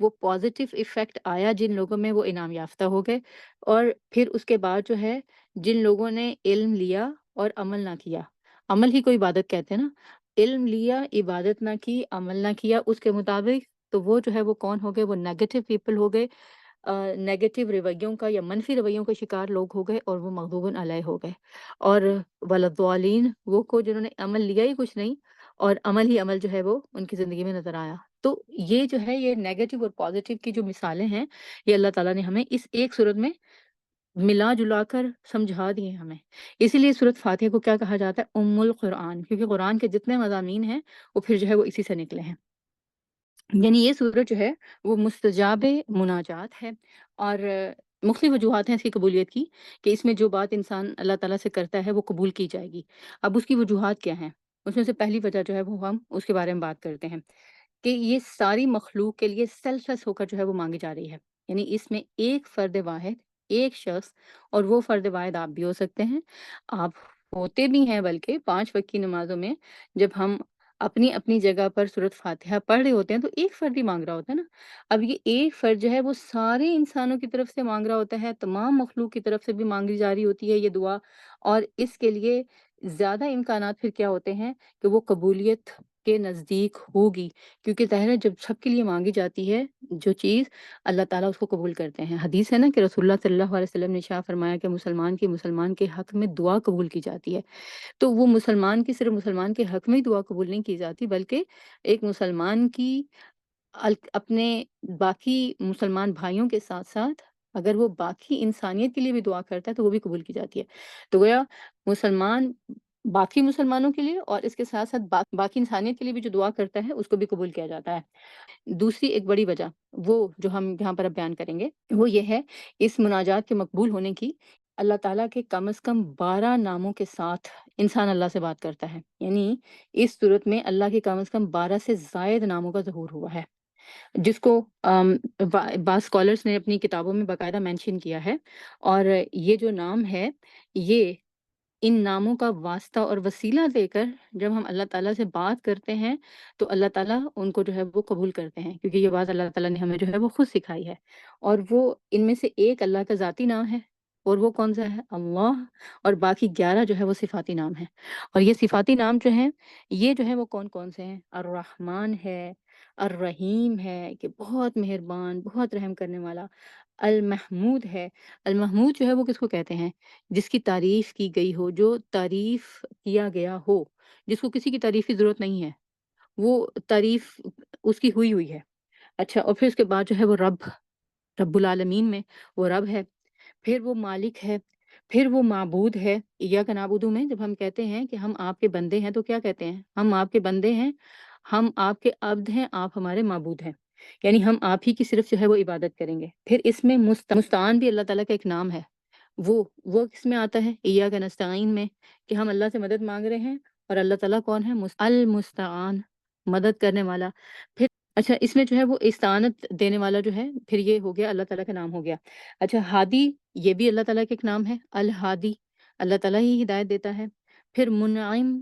وہ پازیٹیو ایفیکٹ آیا جن لوگوں میں، وہ انعام یافتہ ہو گئے۔ اور پھر اس کے بعد جو ہے جن لوگوں نے علم لیا اور عمل نہ کیا، عمل ہی کو عبادت کہتے ہیں نا، علم لیا عبادت نہ کی عمل نہ کیا اس کے مطابق، تو وہ جو ہے وہ کون ہو گئے، وہ نیگیٹو پیپل ہو گئے، نیگیٹو رویوں کا یا منفی رویوں کا شکار لوگ ہو گئے، اور وہ مغضوب علیہ ہو گئے۔ اور ولضالین وہ کو جنہوں نے عمل لیا ہی کچھ نہیں، اور عمل ہی عمل جو ہے وہ ان کی زندگی میں نظر آیا۔ تو یہ جو ہے یہ نیگیٹو اور پازیٹیو کی جو مثالیں ہیں، یہ اللہ تعالیٰ نے ہمیں اس ایک صورت میں ملا جلا کر سمجھا دیے ہمیں۔ اسی لیے سورۃ فاتحہ کو کیا کہا جاتا ہے، ام القرآن، کیونکہ قرآن کے جتنے مضامین ہیں وہ پھر جو ہے وہ اسی سے نکلے ہیں۔ یعنی یہ سورت جو ہے وہ مستجاب مناجات ہے، اور مختلف وجوہات ہیں اس کی قبولیت کی، کہ اس میں جو بات انسان اللہ تعالیٰ سے کرتا ہے وہ قبول کی جائے گی۔ اب اس کی وجوہات کیا ہیں؟ اس میں سے پہلی وجہ جو ہے وہ ہم اس کے بارے میں بات کرتے ہیں، کہ یہ ساری مخلوق کے لیے سیلف لیس ہو کر جو ہے وہ مانگی جا رہی ہے، یعنی اس میں ایک فرد واحد، ایک شخص، اور وہ فرد واحد آپ بھی ہو سکتے ہیں، آپ ہوتے بھی ہیں، بلکہ 5 وقت کی نمازوں میں جب ہم اپنی اپنی جگہ پر سورۃ فاتحہ پڑھ رہے ہوتے ہیں تو ایک فرد ہی مانگ رہا ہوتا ہے نا۔ اب یہ ایک فرد جو ہے وہ سارے انسانوں کی طرف سے مانگ رہا ہوتا ہے، تمام مخلوق کی طرف سے بھی مانگی جا رہی ہوتی ہے یہ دعا، اور اس کے لیے زیادہ امکانات پھر کیا ہوتے ہیں کہ وہ قبولیت کے نزدیک ہوگی، کیونکہ ظاہر ہے جب سب کے لیے مانگی جاتی ہے، جو چیز اللہ تعالیٰ اس کو قبول کرتے ہیں۔ حدیث ہے نا کہ رسول اللہ صلی اللہ علیہ وسلم نے ارشاد فرمایا کہ مسلمان کے حق میں دعا قبول کی جاتی ہے۔ تو وہ مسلمان کی صرف مسلمان کے حق میں ہی دعا قبول نہیں کی جاتی، بلکہ ایک مسلمان کی اپنے باقی مسلمان بھائیوں کے ساتھ ساتھ اگر وہ باقی انسانیت کے لیے بھی دعا کرتا ہے تو وہ بھی قبول کی جاتی ہے۔ تو گویا مسلمان باقی مسلمانوں کے لیے اور اس کے ساتھ ساتھ باقی انسانیت کے لیے بھی جو دعا کرتا ہے اس کو بھی قبول کیا جاتا ہے۔ دوسری ایک بڑی وجہ وہ جو ہم یہاں پر اب بیان کریں گے وہ یہ ہے اس مناجات کے مقبول ہونے کی، اللہ تعالیٰ کے کم از کم 12 ناموں کے ساتھ انسان اللہ سے بات کرتا ہے، یعنی اس صورت میں اللہ کے کم از کم 12 سے زائد ناموں کا ظہور ہوا ہے، جس کو بعض اسکالرس نے اپنی کتابوں میں باقاعدہ مینشن کیا ہے۔ اور یہ جو نام ہے یہ ان ناموں کا واسطہ اور وسیلہ دے کر جب ہم اللہ تعالیٰ سے بات کرتے ہیں تو اللہ تعالیٰ ان کو جو ہے وہ قبول کرتے ہیں، کیونکہ یہ بات اللہ تعالیٰ نے ہمیں جو ہے وہ خود سکھائی ہے۔ اور وہ ان میں سے ایک اللہ کا ذاتی نام ہے، اور وہ کون سا ہے؟ اللہ۔ اور باقی 11 جو ہے وہ صفاتی نام ہیں، اور یہ صفاتی نام جو ہیں یہ جو ہے وہ کون کون سے ہیں؟ الرحمن ہے، الرحیم ہے کہ بہت مہربان، بہت رحم کرنے والا، المحمود ہے۔ المحمود جو ہے وہ کس کو کہتے ہیں؟ جس کی تعریف کی گئی ہو، جو تعریف کیا گیا ہو، جس کو کسی کی تعریف کی ضرورت نہیں ہے، وہ تعریف اس کی ہوئی ہے۔ اچھا، اور پھر اس کے بعد جو ہے وہ رب العالمین میں وہ رب ہے، پھر وہ مالک ہے، پھر وہ معبود ہے۔ ایاک نعبد میں جب ہم کہتے ہیں کہ ہم آپ کے بندے ہیں تو کیا کہتے ہیں؟ ہم آپ کے بندے ہیں، ہم آپ کے عبد ہیں، آپ ہمارے معبود ہیں، یعنی ہم آپ ہی کی صرف جو ہے وہ عبادت کریں گے۔ پھر اس میں مستعان بھی اللہ تعالیٰ کا ایک نام ہے، وہ کس میں آتا ہے؟ ایاک نستعین میں، کہ ہم اللہ سے مدد مانگ رہے ہیں، اور اللہ تعالیٰ کون ہے؟ المستعان، مدد کرنے والا۔ پھر اچھا، اس میں جو ہے وہ استعانت دینے والا جو ہے، پھر یہ ہو گیا اللہ تعالیٰ کا نام ہو گیا۔ اچھا، ہادی یہ بھی اللہ تعالیٰ کا ایک نام ہے، الہادی، اللہ تعالیٰ ہی ہدایت دیتا ہے۔ پھر منعم،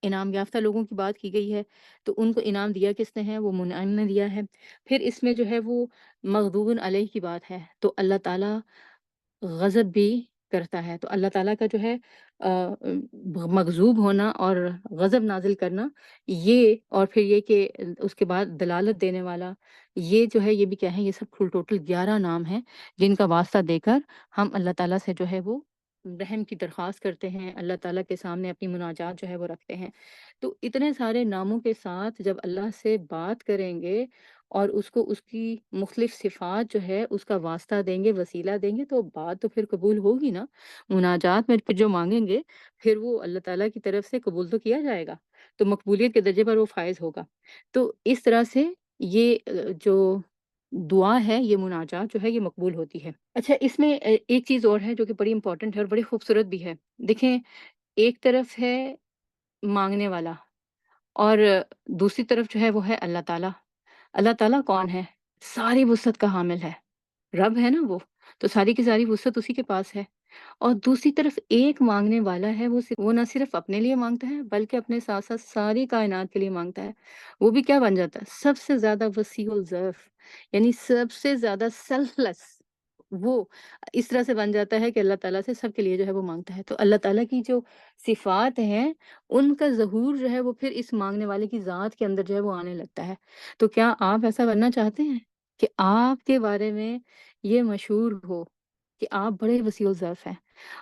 انعام یافتہ لوگوں کی بات کی گئی ہے، تو ان کو انعام دیا کس نے ہے؟ وہ منعم نے دیا ہے۔ پھر اس میں جو ہے وہ مغضوب علیہ کی بات ہے، تو اللہ تعالیٰ غضب بھی کرتا ہے، تو اللہ تعالیٰ کا جو ہے مغضوب ہونا اور غضب نازل کرنا، یہ اور پھر یہ کہ اس کے بعد دلالت دینے والا، یہ جو ہے یہ بھی کیا ہے؟ یہ سب ٹوٹل 11 نام ہیں جن کا واسطہ دے کر ہم اللہ تعالیٰ سے جو ہے وہ رحم کی درخواست کرتے ہیں، اللہ تعالیٰ کے سامنے اپنی مناجات جو ہے وہ رکھتے ہیں۔ تو اتنے سارے ناموں کے ساتھ جب اللہ سے بات کریں گے اور اس کو اس کی مختلف صفات جو ہے اس کا واسطہ دیں گے، وسیلہ دیں گے، تو بات تو پھر قبول ہوگی نا۔ مناجات میں پھر جو مانگیں گے پھر وہ اللہ تعالیٰ کی طرف سے قبول تو کیا جائے گا، تو مقبولیت کے درجے پر وہ فائز ہوگا۔ تو اس طرح سے یہ جو دعا ہے، یہ مناجات جو ہے یہ مقبول ہوتی ہے۔ اچھا، اس میں ایک چیز اور ہے جو کہ بڑی امپورٹنٹ ہے اور بڑی خوبصورت بھی ہے۔ دیکھیں، ایک طرف ہے مانگنے والا اور دوسری طرف جو ہے وہ ہے اللہ تعالیٰ۔ اللہ تعالیٰ کون ہے؟ ساری وسعت کا حامل ہے، رب ہے نا وہ، تو ساری کی ساری وسعت اسی کے پاس ہے۔ اور دوسری طرف ایک مانگنے والا ہے، وہ نہ صرف اپنے لیے مانگتا ہے بلکہ اپنے ساتھ ساتھ ساری کائنات کے لیے مانگتا ہے۔ وہ بھی کیا بن جاتا ہے؟ سب سے زیادہ وسیع الظرف، یعنی سب سے زیادہ سیلف لیس۔ وہ اس طرح سے بن جاتا ہے کہ اللہ تعالیٰ سے سب کے لیے جو ہے وہ مانگتا ہے۔ تو اللہ تعالیٰ کی جو صفات ہیں ان کا ظہور جو ہے وہ پھر اس مانگنے والے کی ذات کے اندر جو ہے وہ آنے لگتا ہے۔ تو کیا آپ ایسا بننا چاہتے ہیں کہ آپ کے بارے میں یہ مشہور ہو کہ آپ بڑے وسیع الظرف ہیں،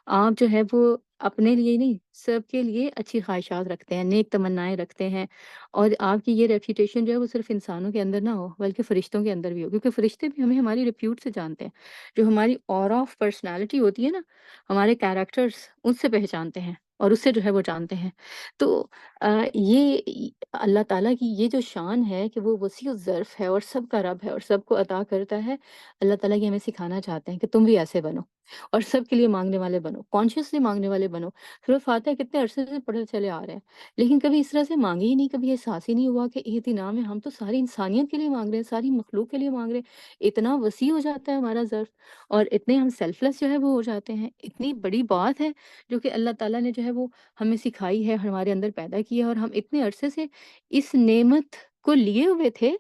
آپ جو ہے وہ اپنے لیے نہیں سب کے لیے اچھی خواہشات رکھتے ہیں، نیک تمنائیں رکھتے ہیں، اور آپ کی یہ ریپیوٹیشن جو ہے وہ صرف انسانوں کے اندر نہ ہو بلکہ فرشتوں کے اندر بھی ہو، کیونکہ فرشتے بھی ہمیں ہماری ریپیوٹ سے جانتے ہیں، جو ہماری آرا آف پرسنالٹی ہوتی ہے نا، ہمارے کیریکٹرز، ان سے پہچانتے ہیں اور اس سے جو ہے وہ جانتے ہیں۔ تو یہ اللہ تعالیٰ کی یہ جو شان ہے کہ وہ وسیع الظرف ہے اور سب کا رب ہے اور سب کو عطا کرتا ہے، اللہ تعالیٰ یہ ہمیں سکھانا چاہتے ہیں کہ تم بھی ایسے بنو اور سب کے لیے مانگنے والے بنو، کانشیسلی مانگنے والے بنو۔ سورۃ فاتحہ کتنے عرصے سے پڑھے چلے آ رہے ہیں، لیکن کبھی اس طرح سے مانگے ہی نہیں، کبھی احساس ہی نہیں ہوا کہ اہتمام ہے، ہم تو ساری انسانیت کے لیے مانگ رہے ہیں، ساری مخلوق کے لیے مانگ رہے ہیں۔ اتنا وسیع ہو جاتا ہے ہمارا ظرف، اور اتنے ہم سیلف لیس جو ہے وہ ہو جاتے ہیں۔ اتنی بڑی بات ہے جو کہ اللہ تعالیٰ نے جو ہے وہ ہمیں سکھائی ہے، ہمارے اندر پیدا کی ہے، اور ہم اتنے عرصے سے اس نعمت کو لیے ہوئے تھے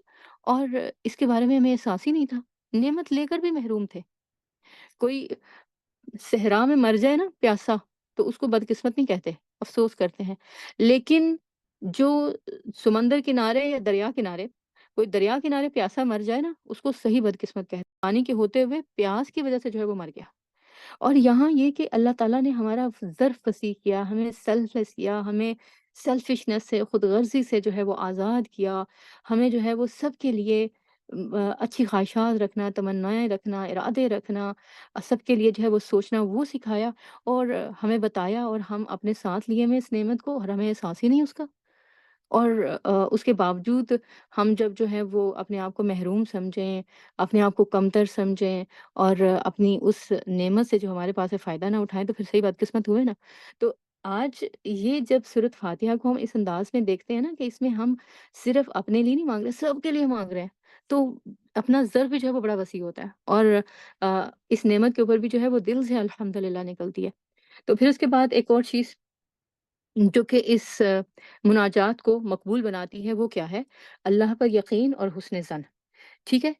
اور اس کے بارے میں ہمیں احساس ہی نہیں تھا، نعمت لے کر بھی محروم تھے۔ کوئی صحرا میں مر جائے نا پیاسا تو اس کو بدقسمت نہیں کہتے، افسوس کرتے ہیں، لیکن جو سمندر کنارے یا دریا کنارے کوئی دریا کنارے پیاسا مر جائے نا، اس کو صحیح بدقسمت کہتے ہیں، پانی کے ہوتے ہوئے پیاس کی وجہ سے جو ہے وہ مر گیا۔ اور یہاں یہ کہ اللہ تعالیٰ نے ہمارا ظرف وسیع کیا، ہمیں سیلف لیس کیا، ہمیں سیلفشنس سے، خود غرضی سے جو ہے وہ آزاد کیا، ہمیں جو ہے وہ سب کے لیے اچھی خواہشات رکھنا، تمنائیں رکھنا، ارادے رکھنا، سب کے لیے جو ہے وہ سوچنا وہ سکھایا، اور ہمیں بتایا، اور ہم اپنے ساتھ لیے ہوئے اس نعمت کو، اور ہمیں احساس ہی نہیں اس کا۔ اور اس کے باوجود ہم جب جو ہے وہ اپنے آپ کو محروم سمجھیں، اپنے آپ کو کمتر سمجھیں، اور اپنی اس نعمت سے جو ہمارے پاس ہے فائدہ نہ اٹھائیں، تو پھر صحیح بدقسمت ہوئے نا۔ تو آج یہ جب سورۃ فاتحہ کو ہم اس انداز میں دیکھتے ہیں نا کہ اس میں ہم صرف اپنے لیے نہیں مانگ رہے، سب کے لیے مانگ رہے ہیں، تو اپنا ظرف بھی جو ہے وہ بڑا وسیع ہوتا ہے، اور اس نعمت کے اوپر بھی جو ہے وہ دل سے الحمدللہ نکلتی ہے۔ تو پھر اس کے بعد ایک اور چیز جو کہ اس مناجات کو مقبول بناتی ہے وہ کیا ہے؟ اللہ پر یقین اور حسن ظن، ٹھیک ہے؟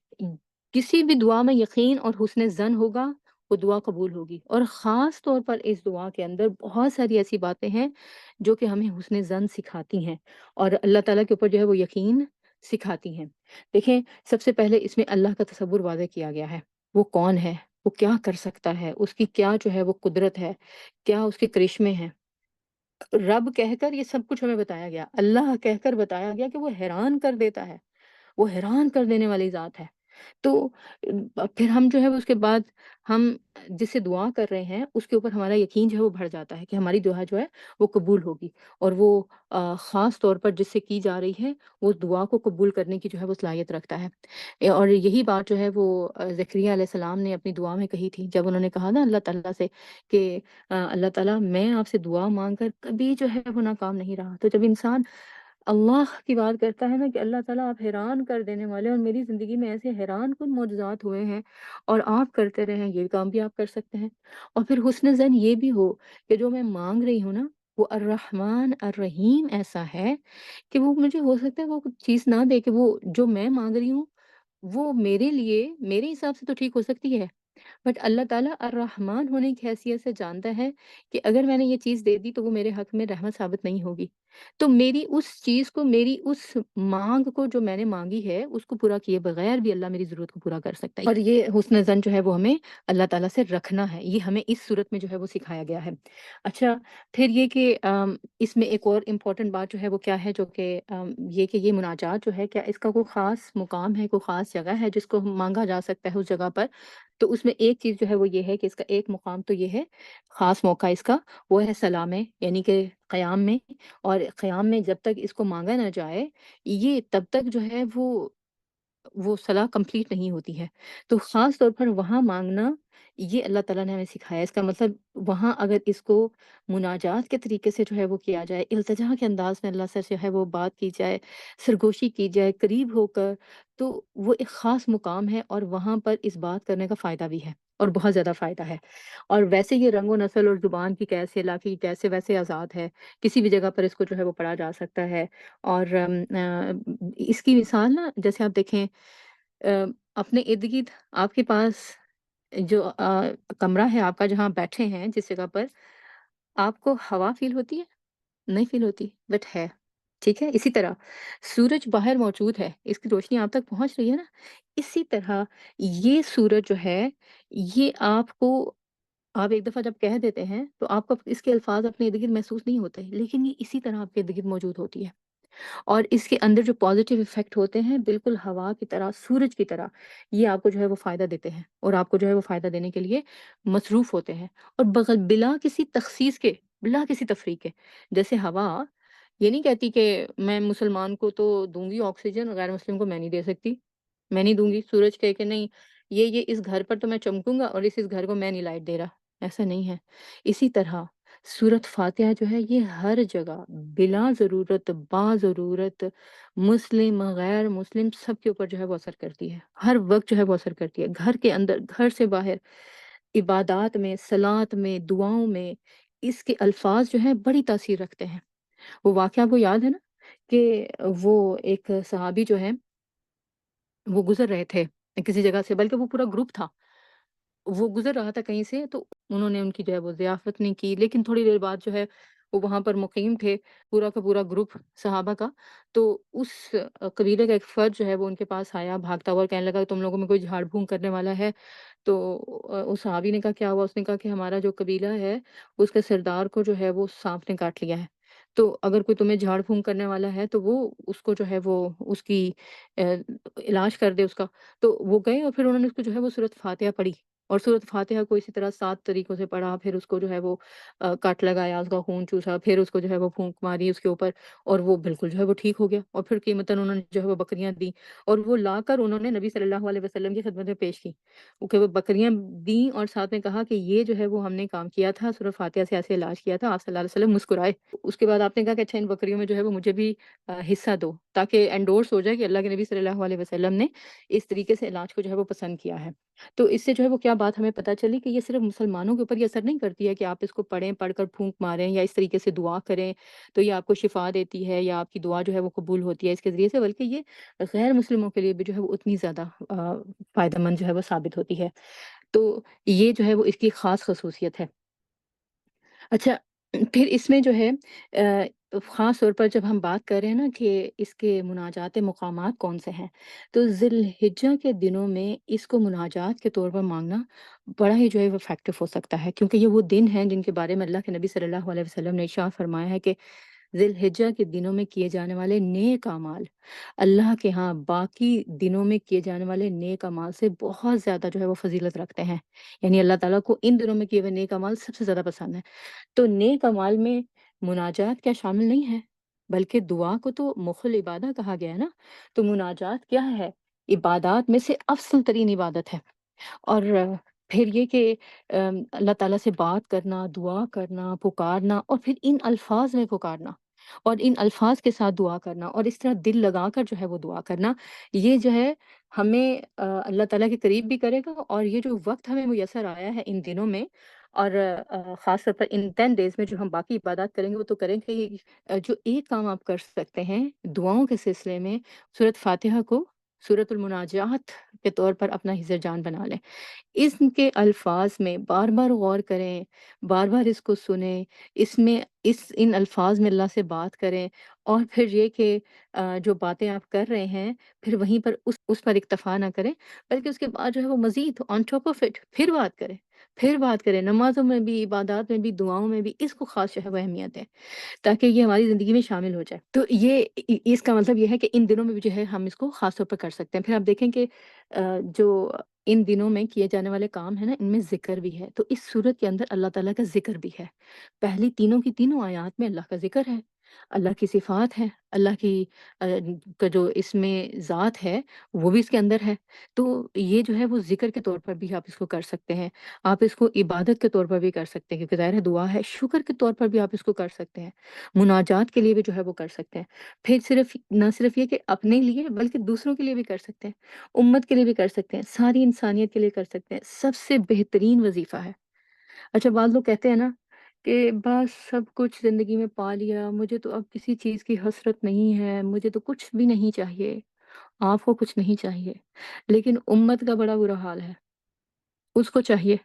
کسی بھی دعا میں یقین اور حسن ظن ہوگا، وہ دعا قبول ہوگی، اور خاص طور پر اس دعا کے اندر بہت ساری ایسی باتیں ہیں جو کہ ہمیں حسن ظن سکھاتی ہیں، اور اللہ تعالیٰ کے اوپر جو ہے وہ یقین سکھاتی ہیں۔ دیکھیں، سب سے پہلے اس میں اللہ کا تصور واضح کیا گیا ہے، وہ کون ہے، وہ کیا کر سکتا ہے، اس کی کیا جو ہے وہ قدرت ہے، کیا اس کے کرشمے ہیں۔ رب کہہ کر یہ سب کچھ ہمیں بتایا گیا، اللہ کہہ کر بتایا گیا کہ وہ حیران کر دیتا ہے، وہ حیران کر دینے والی ذات ہے۔ تو پھر ہم جو ہے وہ اس کے بعد ہم جس سے دعا کر رہے ہیں اس کے اوپر ہمارا یقین جو ہے وہ بڑھ جاتا ہے کہ ہماری دعا جو ہے وہ قبول ہوگی، اور وہ خاص طور پر جس سے کی جا رہی ہے وہ دعا کو قبول کرنے کی جو ہے وہ صلاحیت رکھتا ہے۔ اور یہی بات جو ہے وہ زکریا علیہ السلام نے اپنی دعا میں کہی تھی، جب انہوں نے کہا نا اللہ تعالیٰ سے کہ اللہ تعالیٰ میں آپ سے دعا مانگ کر کبھی جو ہے وہ ناکام نہیں رہا۔ تو جب انسان اللہ کی بات کرتا ہے نا کہ اللہ تعالیٰ آپ حیران کر دینے والے، اور میری زندگی میں ایسے حیران کن معجزات ہوئے ہیں، اور آپ کرتے رہے ہیں، یہ کام بھی آپ کر سکتے ہیں۔ اور پھر حسن زن یہ بھی ہو کہ جو میں مانگ رہی ہوں نا وہ الرحمن الرحیم ایسا ہے کہ وہ مجھے ہو سکتا ہے وہ چیز نہ دے، کہ وہ جو میں مانگ رہی ہوں وہ میرے لیے میرے حساب سے تو ٹھیک ہو سکتی ہے، بٹ اللہ تعالیٰ الرحمن ہونے کی حیثیت سے جانتا ہے کہ اگر میں نے یہ چیز دے دی تو وہ میرے حق میں رحمت ثابت نہیں ہوگی، تو میری اس چیز کو، میری اس مانگ کو جو میں نے مانگی ہے اس کو پورا کیے بغیر بھی اللہ میری ضرورت کو پورا کر سکتا ہے، اور یہ حسن زن جو ہے وہ ہمیں اللہ تعالیٰ سے رکھنا ہے، یہ ہمیں اس صورت میں جو ہے وہ سکھایا گیا ہے۔ اچھا، پھر یہ کہ اس میں ایک اور امپورٹنٹ بات جو ہے وہ کیا ہے، جو کہ یہ کہ یہ مناجات جو ہے کیا اس کا کوئی خاص مقام ہے، کوئی خاص جگہ ہے جس کو مانگا جا سکتا ہے اس جگہ پر؟ تو اس میں ایک چیز جو ہے وہ یہ ہے کہ اس کا ایک مقام تو یہ ہے، خاص موقع اس کا وہ ہے سلام، یعنی کہ قیام میں، اور قیام میں جب تک اس کو مانگا نہ جائے یہ تب تک جو ہے وہ صلاح کمپلیٹ نہیں ہوتی ہے، تو خاص طور پر وہاں مانگنا یہ اللہ تعالیٰ نے ہمیں سکھایا۔ اس کا مطلب وہاں اگر اس کو مناجات کے طریقے سے جو ہے وہ کیا جائے، التجا کے انداز میں اللہ سے جو ہے وہ بات کی جائے، سرگوشی کی جائے قریب ہو کر، تو وہ ایک خاص مقام ہے، اور وہاں پر اس بات کرنے کا فائدہ بھی ہے، اور بہت زیادہ فائدہ ہے۔ اور ویسے یہ رنگ و نسل اور زبان کی کیسے علاقے کی کیسے ویسے آزاد ہے، کسی بھی جگہ پر اس کو جو ہے وہ پڑھا جا سکتا ہے۔ اور اس کی مثال نا جیسے آپ دیکھیں اپنے ارد گرد آپ کے پاس جو کمرہ ہے آپ کا، جہاں بیٹھے ہیں جس جگہ پر، آپ کو ہوا فیل ہوتی ہے؟ نہیں فیل ہوتی، بٹ ہے، ٹھیک ہے؟ اسی طرح سورج باہر موجود ہے، اس کی روشنی آپ تک پہنچ رہی ہے نا، اسی طرح یہ سورج جو ہے یہ آپ کو، آپ ایک دفعہ جب کہہ دیتے ہیں تو آپ کو اس کے الفاظ اپنے ارد گرد محسوس نہیں ہوتے، لیکن یہ اسی طرح آپ کے ارد گرد موجود ہوتی ہے، اور اس کے اندر جو پازیٹیو ایفیکٹ ہوتے ہیں بالکل ہوا کی طرح، سورج کی طرح، یہ آپ کو جو ہے وہ فائدہ دیتے ہیں، اور آپ کو جو ہے وہ فائدہ دینے کے لیے مصروف ہوتے ہیں، اور بلا کسی تخصیص کے، بلا کسی تفریق کے۔ جیسے ہوا یہ نہیں کہتی کہ میں مسلمان کو تو دوں گی آکسیجن، غیر مسلم کو میں نہیں دے سکتی، میں نہیں دوں گی۔ سورج کہے کہ نہیں، یہ اس گھر پر تو میں چمکوں گا اور اس گھر کو میں نہیں لائٹ دے رہا، ایسا نہیں ہے۔ اسی طرح سورۃ فاتحہ جو ہے یہ ہر جگہ بلا ضرورت، با ضرورت، مسلم غیر مسلم سب کے اوپر جو ہے وہ اثر کرتی ہے، ہر وقت جو ہے وہ اثر کرتی ہے، گھر کے اندر، گھر سے باہر، عبادات میں، صلات میں، دعاؤں میں، اس کے الفاظ جو ہیں بڑی تاثیر رکھتے ہیں۔ وہ واقعہ کو یاد ہے نا کہ وہ ایک صحابی جو ہے وہ گزر رہے تھے کسی جگہ سے، بلکہ وہ پورا گروپ تھا، وہ گزر رہا تھا کہیں سے، تو انہوں نے ان کی جو ہے وہ ضیافت نہیں کی، لیکن تھوڑی دیر بعد جو ہے وہ وہاں پر مقیم تھے، پورا کا پورا گروپ صحابہ کا۔ تو اس قبیلے کا ایک فرد جو ہے وہ ان کے پاس آیا بھاگتا ہوا اور کہنے لگا تم لوگوں میں کوئی جھاڑ پھونک کرنے والا ہے؟ تو اس صحابی نے کہا کیا ہوا؟ اس نے کہا کہ ہمارا جو قبیلہ ہے اس کے سردار کو جو ہے وہ سانپ نے کاٹ لیا ہے، تو اگر کوئی تمہیں جھاڑ پھونک کرنے والا ہے تو وہ اس کو جو ہے وہ اس کی علاج کر دے اس کا۔ تو وہ گئے اور پھر انہوں نے اس کو جو ہے وہ سورۃ فاتحہ پڑھی، اور سورۃ فاتحہ کو اسی طرح 7 طریقوں سے پڑھا، پھر اس کو جو ہے وہ کٹ لگایا، اس کا خون چوسا، پھر اس کو جو ہے وہ پھونک ماری اس کے اوپر، اور وہ بالکل جو ہے وہ ٹھیک ہو گیا، اور پھر قیمتاً انہوں نے جو ہے وہ بکریاں دیں، اور وہ لا کر انہوں نے نبی صلی اللہ علیہ وسلم کی خدمت میں پیش کی، کہ وہ بکریاں دیں اور ساتھ میں کہا کہ یہ جو ہے وہ ہم نے کام کیا تھا، سورۃ فاتحہ سے ایسے علاج کیا تھا۔ آپ صلی اللہ علیہ وسلم مسکرائے۔ اس کے بعد آپ نے کہا کہ اچھا ان بکریوں میں جو ہے وہ مجھے بھی حصہ دو، تاکہ انڈورس ہو جائے کہ اللہ کے نبی صلی اللہ علیہ وسلم نے اس طریقے سے علاج کو جو ہے وہ پسند کیا ہے۔ تو اس سے جو ہے وہ کیا بات ہمیں پتہ چلی کہ یہ صرف مسلمانوں کے اوپر یہ اثر نہیں کرتی ہے کہ آپ اس کو پڑھیں، پڑھ کر پھونک ماریں یا اس طریقے سے دعا کریں تو یہ آپ کو شفا دیتی ہے یا آپ کی دعا جو ہے وہ قبول ہوتی ہے اس کے ذریعے سے، بلکہ یہ غیر مسلموں کے لیے بھی جو ہے وہ اتنی زیادہ فائدہ مند جو ہے وہ ثابت ہوتی ہے۔ تو یہ جو ہے وہ اس کی خاص خصوصیت ہے۔ اچھا، پھر اس میں جو ہے خاص طور پر جب ہم بات کر رہے ہیں نا کہ اس کے مناجات مقامات کون سے ہیں، تو ذی الحجہ کے دنوں میں اس کو مناجات کے طور پر مانگنا بڑا ہی جو ہے وہ افیکٹو ہو سکتا ہے، کیونکہ یہ وہ دن ہیں جن کے بارے میں اللہ کے نبی صلی اللہ علیہ وسلم نے ارشاد فرمایا ہے کہ ذی الحجہ کے دنوں میں کیے جانے والے نیک اعمال اللہ کے ہاں باقی دنوں میں کیے جانے والے نیک اعمال سے بہت زیادہ جو ہے وہ فضیلت رکھتے ہیں، یعنی اللہ تعالیٰ کو ان دنوں میں کیے ہوئے نیک اعمال سب سے زیادہ پسند ہیں۔ تو نیک اعمال میں مناجات کیا شامل نہیں ہے؟ بلکہ دعا کو تو مخل عبادہ کہا گیا ہے نا، تو مناجات کیا ہے؟ عبادات میں سے افضل ترین عبادت ہے۔ اور پھر یہ کہ اللہ تعالیٰ سے بات کرنا، دعا کرنا، پکارنا، اور پھر ان الفاظ میں پکارنا اور ان الفاظ کے ساتھ دعا کرنا اور اس طرح دل لگا کر جو ہے وہ دعا کرنا، یہ جو ہے ہمیں اللہ تعالیٰ کے قریب بھی کرے گا، اور یہ جو وقت ہمیں میسر آیا ہے ان دنوں میں، اور خاص طور پر ان 10 ڈیز میں جو ہم باقی عبادات کریں گے وہ تو کریں گے ہی۔ جو ایک کام آپ کر سکتے ہیں دعاؤں کے سلسلے میں، سورۃ فاتحہ کو سورۃ المناجات کے طور پر اپنا حفظ جان بنا لیں۔ اس کے الفاظ میں بار بار غور کریں، بار بار اس کو سنیں، اس میں ان الفاظ میں اللہ سے بات کریں، اور پھر یہ کہ جو باتیں آپ کر رہے ہیں پھر وہیں پر اس پر اکتفا نہ کریں، بلکہ اس کے بعد جو ہے وہ مزید آن ٹاپ آف اٹ پھر بات کریں، نمازوں میں بھی، عبادات میں بھی، دعاؤں میں بھی اس کو خاص جو ہے وہ اہمیت ہے، تاکہ یہ ہماری زندگی میں شامل ہو جائے۔ تو یہ اس کا مطلب یہ ہے کہ ان دنوں میں بھی جو ہے ہم اس کو خاص طور پر کر سکتے ہیں۔ پھر آپ دیکھیں کہ جو ان دنوں میں کیے جانے والے کام ہیں نا، ان میں ذکر بھی ہے، تو اس صورت کے اندر اللہ تعالیٰ کا ذکر بھی ہے۔ پہلی تینوں کی تینوں آیات میں اللہ کا ذکر ہے، اللہ کی صفات ہے، اللہ کی آ، کا جو اس میں ذات ہے وہ بھی اس کے اندر ہے۔ تو یہ جو ہے وہ ذکر کے طور پر بھی آپ اس کو کر سکتے ہیں، آپ اس کو عبادت کے طور پر بھی کر سکتے ہیں، کیونکہ ظاہر ہے دعا ہے، شکر کے طور پر بھی آپ اس کو کر سکتے ہیں، مناجات کے لیے بھی جو ہے وہ کر سکتے ہیں۔ پھر نہ صرف یہ کہ اپنے لیے بلکہ دوسروں کے لیے بھی کر سکتے ہیں، امت کے لیے بھی کر سکتے ہیں، ساری انسانیت کے لیے کر سکتے ہیں، سب سے بہترین وظیفہ ہے۔ اچھا، بعض لوگ کہتے ہیں نا کہ بس سب کچھ زندگی میں پا لیا، مجھے تو اب کسی چیز کی حسرت نہیں ہے، مجھے تو کچھ بھی نہیں چاہیے۔ آپ کو کچھ نہیں چاہیے، لیکن امت کا بڑا برا حال ہے، اس کو چاہیے،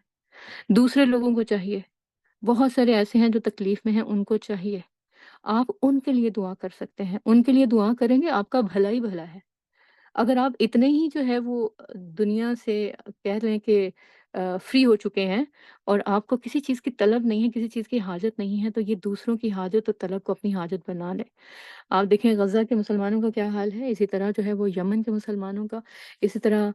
دوسرے لوگوں کو چاہیے، بہت سارے ایسے ہیں جو تکلیف میں ہیں، ان کو چاہیے۔ آپ ان کے لیے دعا کر سکتے ہیں، ان کے لیے دعا کریں گے آپ کا بھلا ہی بھلا ہے۔ اگر آپ اتنے ہی جو ہے وہ دنیا سے کہہ لیں کہ فری ہو چکے ہیں اور آپ کو کسی چیز کی طلب نہیں ہے، کسی چیز کی حاجت نہیں ہے، تو یہ دوسروں کی حاجت اور طلب کو اپنی حاجت بنا لیں۔ آپ دیکھیں غزہ کے مسلمانوں کا کیا حال ہے، اسی طرح جو ہے وہ یمن کے مسلمانوں کا، اسی طرح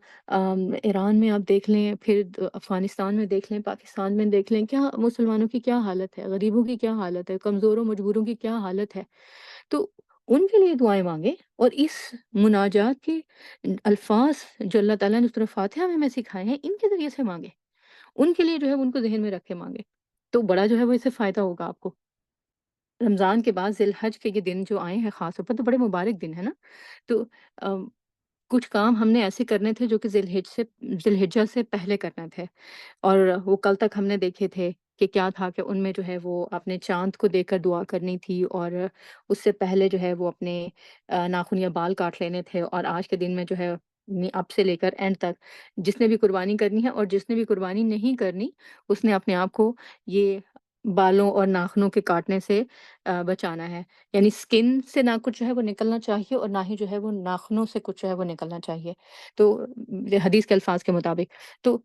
ایران میں آپ دیکھ لیں، پھر افغانستان میں دیکھ لیں، پاکستان میں دیکھ لیں، کیا مسلمانوں کی کیا حالت ہے، غریبوں کی کیا حالت ہے، کمزوروں مجبوروں کی کیا حالت ہے۔ تو ان کے لیے دعائیں مانگیں، اور اس مناجات کے الفاظ جو اللہ تعالیٰ نے سورہ فاتحہ میں ہمیں سکھائے ہیں ان کے ذریعے سے مانگیں، ان کے لیے جو ہے ان کو ذہن میں رکھ کے مانگیں، تو بڑا جو ہے وہ اس سے فائدہ ہوگا آپ کو۔ رمضان کے بعد ذی الحج کے یہ دن جو آئے ہیں خاص طور پر تو بڑے مبارک دن ہے نا، تو کچھ کام ہم نے ایسے کرنے تھے جو کہ ذی الحجہ سے پہلے کرنے تھے، اور وہ کل تک ہم نے دیکھے تھے کہ کیا تھا کہ ان میں جو ہے وہ اپنے چاند کو دیکھ کر دعا کرنی تھی، اور اس سے پہلے جو ہے وہ اپنے ناخن یا بال کاٹ لینے تھے، اور آج کے دن میں جو ہے اب سے لے کر اینڈ تک جس نے بھی قربانی کرنی ہے اور جس نے بھی قربانی نہیں کرنی اس نے اپنے آپ کو یہ بالوں اور ناخنوں کے کاٹنے سے بچانا ہے، یعنی اسکن سے نہ کچھ جو ہے وہ نکلنا چاہیے اور نہ ہی جو ہے وہ ناخنوں سے کچھ جو ہے وہ نکلنا چاہیے، تو حدیث کے الفاظ کے مطابق تو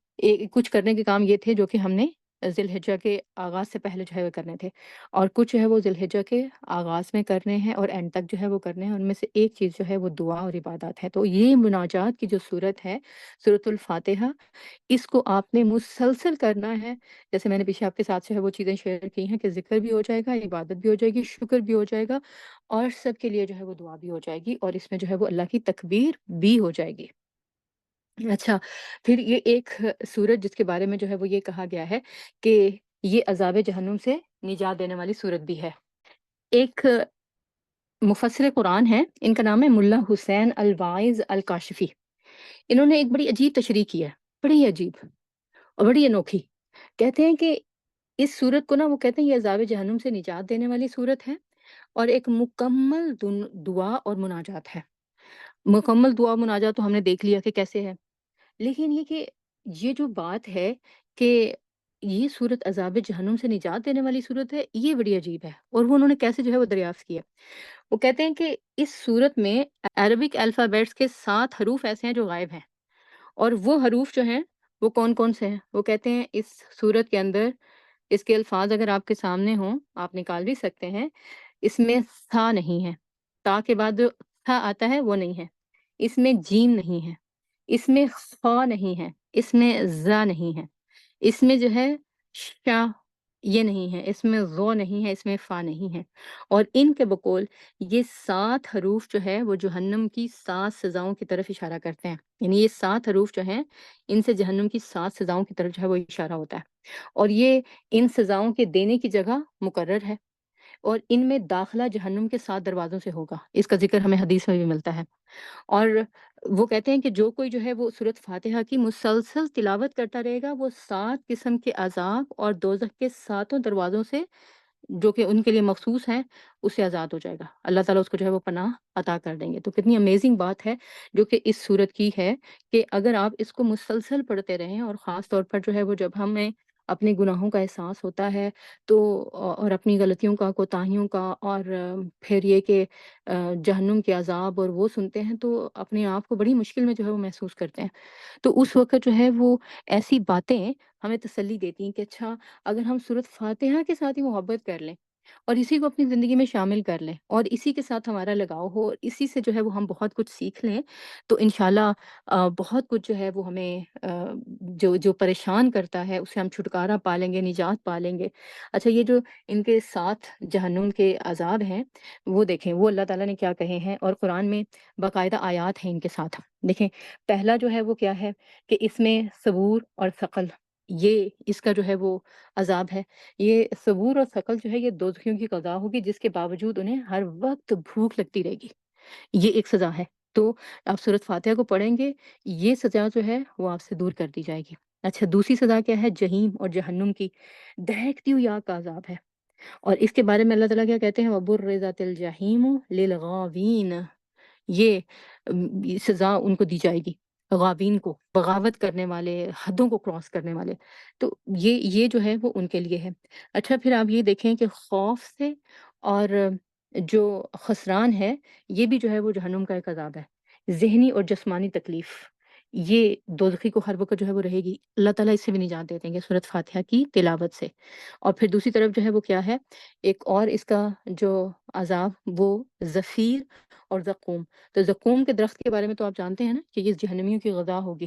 کچھ کرنے کے کام یہ تھے جو کہ ہم نے ذی الحجہ کے آغاز سے پہلے جو ہے وہ کرنے تھے، اور کچھ جو ہے وہ ذی الحجہ کے آغاز میں کرنے ہیں اور اینڈ تک جو ہے وہ کرنے ہیں، ان میں سے ایک چیز جو ہے وہ دعا اور عبادات ہے، تو یہ مناجات کی جو صورت ہے سورۃ الفاتحہ، اس کو آپ نے مسلسل کرنا ہے، جیسے میں نے پیچھے آپ کے ساتھ جو ہے وہ چیزیں شیئر کی ہیں کہ ذکر بھی ہو جائے گا، عبادت بھی ہو جائے گی، شکر بھی ہو جائے گا، اور سب کے لیے جو ہے وہ دعا بھی ہو جائے گی، اور اس میں جو ہے وہ اللہ کی تکبیر بھی ہو جائے گی۔ اچھا، پھر یہ ایک سورت جس کے بارے میں جو ہے وہ یہ کہا گیا ہے کہ یہ عذاب جہنم سے نجات دینے والی سورت بھی ہے۔ ایک مفسر قرآن ہیں، ان کا نام ہے ملا حسین الواعظ الکاشفی، انہوں نے ایک بڑی عجیب تشریح کی ہے، بڑی عجیب اور بڑی انوکھی۔ کہتے ہیں کہ اس سورت کو نا وہ کہتے ہیں یہ عذاب جہنم سے نجات دینے والی سورت ہے اور ایک مکمل دعا اور مناجات ہے۔ مکمل دعا مناجات تو ہم نے دیکھ لیا کہ کیسے ہے، لیکن یہ کہ یہ جو بات ہے کہ یہ صورت عذاب جہنم سے نجات دینے والی صورت ہے، یہ بڑی عجیب ہے، اور وہ انہوں نے کیسے جو ہے وہ دریافت کیا۔ وہ کہتے ہیں کہ اس صورت میں عربک الفابیٹس کے 7 حروف ایسے ہیں جو غائب ہیں، اور وہ حروف جو ہیں وہ کون کون سے ہیں؟ وہ کہتے ہیں اس صورت کے اندر اس کے الفاظ اگر آپ کے سامنے ہوں، آپ نکال بھی سکتے ہیں، اس میں ثا نہیں ہے، تا کے بعد جو ثا آتا ہے وہ نہیں ہے، اس میں جیم نہیں ہے، اس میں خا نہیں ہے، اس میں ذا نہیں ہے، اس میں جو ہے شا یہ نہیں ہے، اس میں غو نہیں ہے، اس میں فا نہیں ہے، اور ان کے بقول یہ 7 حروف جو ہے وہ جہنم کی 7 سزاؤں کی طرف اشارہ کرتے ہیں، یعنی یہ 7 حروف جو ہیں ان سے جہنم کی 7 سزاؤں کی طرف جو ہے وہ اشارہ ہوتا ہے، اور یہ ان سزاؤں کے دینے کی جگہ مقرر ہے، اور ان میں داخلہ جہنم کے 7 دروازوں سے ہوگا، اس کا ذکر ہمیں حدیث میں بھی ملتا ہے۔ اور وہ کہتے ہیں کہ جو کوئی جو ہے وہ سورۃ فاتحہ کی مسلسل تلاوت کرتا رہے گا، وہ 7 قسم کے عذاب اور دوزخ کے 7 دروازوں سے جو کہ ان کے لیے مخصوص ہیں، اس سے آزاد ہو جائے گا، اللہ تعالیٰ اس کو جو ہے وہ پناہ عطا کر دیں گے۔ تو کتنی امیزنگ بات ہے جو کہ اس سورت کی ہے کہ اگر آپ اس کو مسلسل پڑھتے رہیں، اور خاص طور پر جو ہے وہ جب ہمیں اپنے گناہوں کا احساس ہوتا ہے تو اور اپنی غلطیوں کا، کوتاہیوں کا، اور پھر یہ کہ جہنم کے عذاب اور وہ سنتے ہیں تو اپنے آپ کو بڑی مشکل میں جو ہے وہ محسوس کرتے ہیں، تو اس وقت جو ہے وہ ایسی باتیں ہمیں تسلی دیتی ہیں کہ اچھا، اگر ہم سورۃ فاتحہ کے ساتھ ہی محبت کر لیں اور اسی کو اپنی زندگی میں شامل کر لیں اور اسی کے ساتھ ہمارا لگاؤ ہو اور اسی سے جو ہے وہ ہم بہت کچھ سیکھ لیں، تو انشاءاللہ بہت کچھ جو ہے وہ ہمیں جو پریشان کرتا ہے اس سے ہم چھٹکارا پا لیں گے، نجات پا لیں گے۔ اچھا، یہ جو ان کے 7 جہنم کے عذاب ہیں وہ دیکھیں وہ اللہ تعالیٰ نے کیا کہے ہیں، اور قرآن میں باقاعدہ آیات ہیں ان کے ساتھ۔ دیکھیں پہلا جو ہے وہ کیا ہے کہ اس میں صبور اور ثقل، یہ اس کا جو ہے وہ عذاب ہے۔ یہ صبور اور ثقل جو ہے یہ دوزخیوں کی قضا ہوگی جس کے باوجود انہیں ہر وقت بھوک لگتی رہے گی، یہ ایک سزا ہے۔ تو آپ سورۃ فاتحہ کو پڑھیں گے، یہ سزا جو ہے وہ آپ سے دور کر دی جائے گی۔ اچھا، دوسری سزا کیا ہے؟ جہنم اور جہنم کی دہکتی ہوئی آگ کا عذاب ہے، اور اس کے بارے میں اللہ تعالیٰ کیا کہتے ہیں؟ وَبُرِّزَتِ الْجَحِیمُ لِلْغَاوِینَ، یہ یہ سزا ان کو دی جائے گی، غاوین کو، بغاوت کرنے والے، حدوں کو کراس کرنے والے، تو یہ جو ہے وہ ان کے لیے ہے۔ اچھا، پھر آپ یہ دیکھیں کہ خوف سے اور جو خسران ہے یہ بھی جو ہے وہ جہنم کا ایک عذاب ہے، ذہنی اور جسمانی تکلیف یہ دوزخی کو ہر وقت جو ہے وہ رہے گی، اللہ تعالیٰ اس سے بھی نجات دے دیں گے سورۃ فاتحہ کی تلاوت سے۔ اور پھر دوسری طرف جو ہے وہ کیا ہے، ایک اور اس کا جو عذاب وہ زفیر اور زقوم، تو زقوم کے درخت کے بارے میں تو آپ جانتے ہیں نا کہ یہ جہنمیوں کی غذا ہوگی،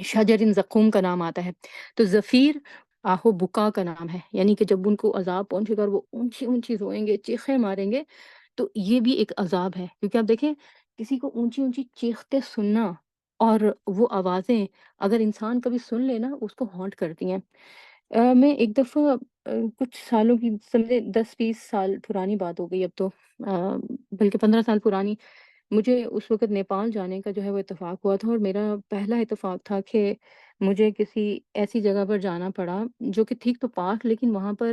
شجر زقوم کا نام آتا ہے، تو زفیر آہو بکا کا نام ہے، یعنی کہ جب ان کو عذاب پہنچے گا اور وہ اونچی اونچی روئیں گے، چیخیں ماریں گے، تو یہ بھی ایک عذاب ہے، کیونکہ آپ دیکھیں کسی کو اونچی اونچی چیختے سننا اور وہ آوازیں اگر انسان کبھی سن لے نا اس کو ہانٹ کرتی ہیں۔ میں ایک دفعہ کچھ سالوں کی سمجھے 10-20 سال پرانی بات ہو گئی اب تو، بلکہ 15 سال پرانی، مجھے اس وقت نیپال جانے کا جو ہے وہ اتفاق ہوا تھا، اور میرا پہلا اتفاق تھا کہ مجھے کسی ایسی جگہ پر جانا پڑا جو کہ ٹھیک تو پاک، لیکن وہاں پر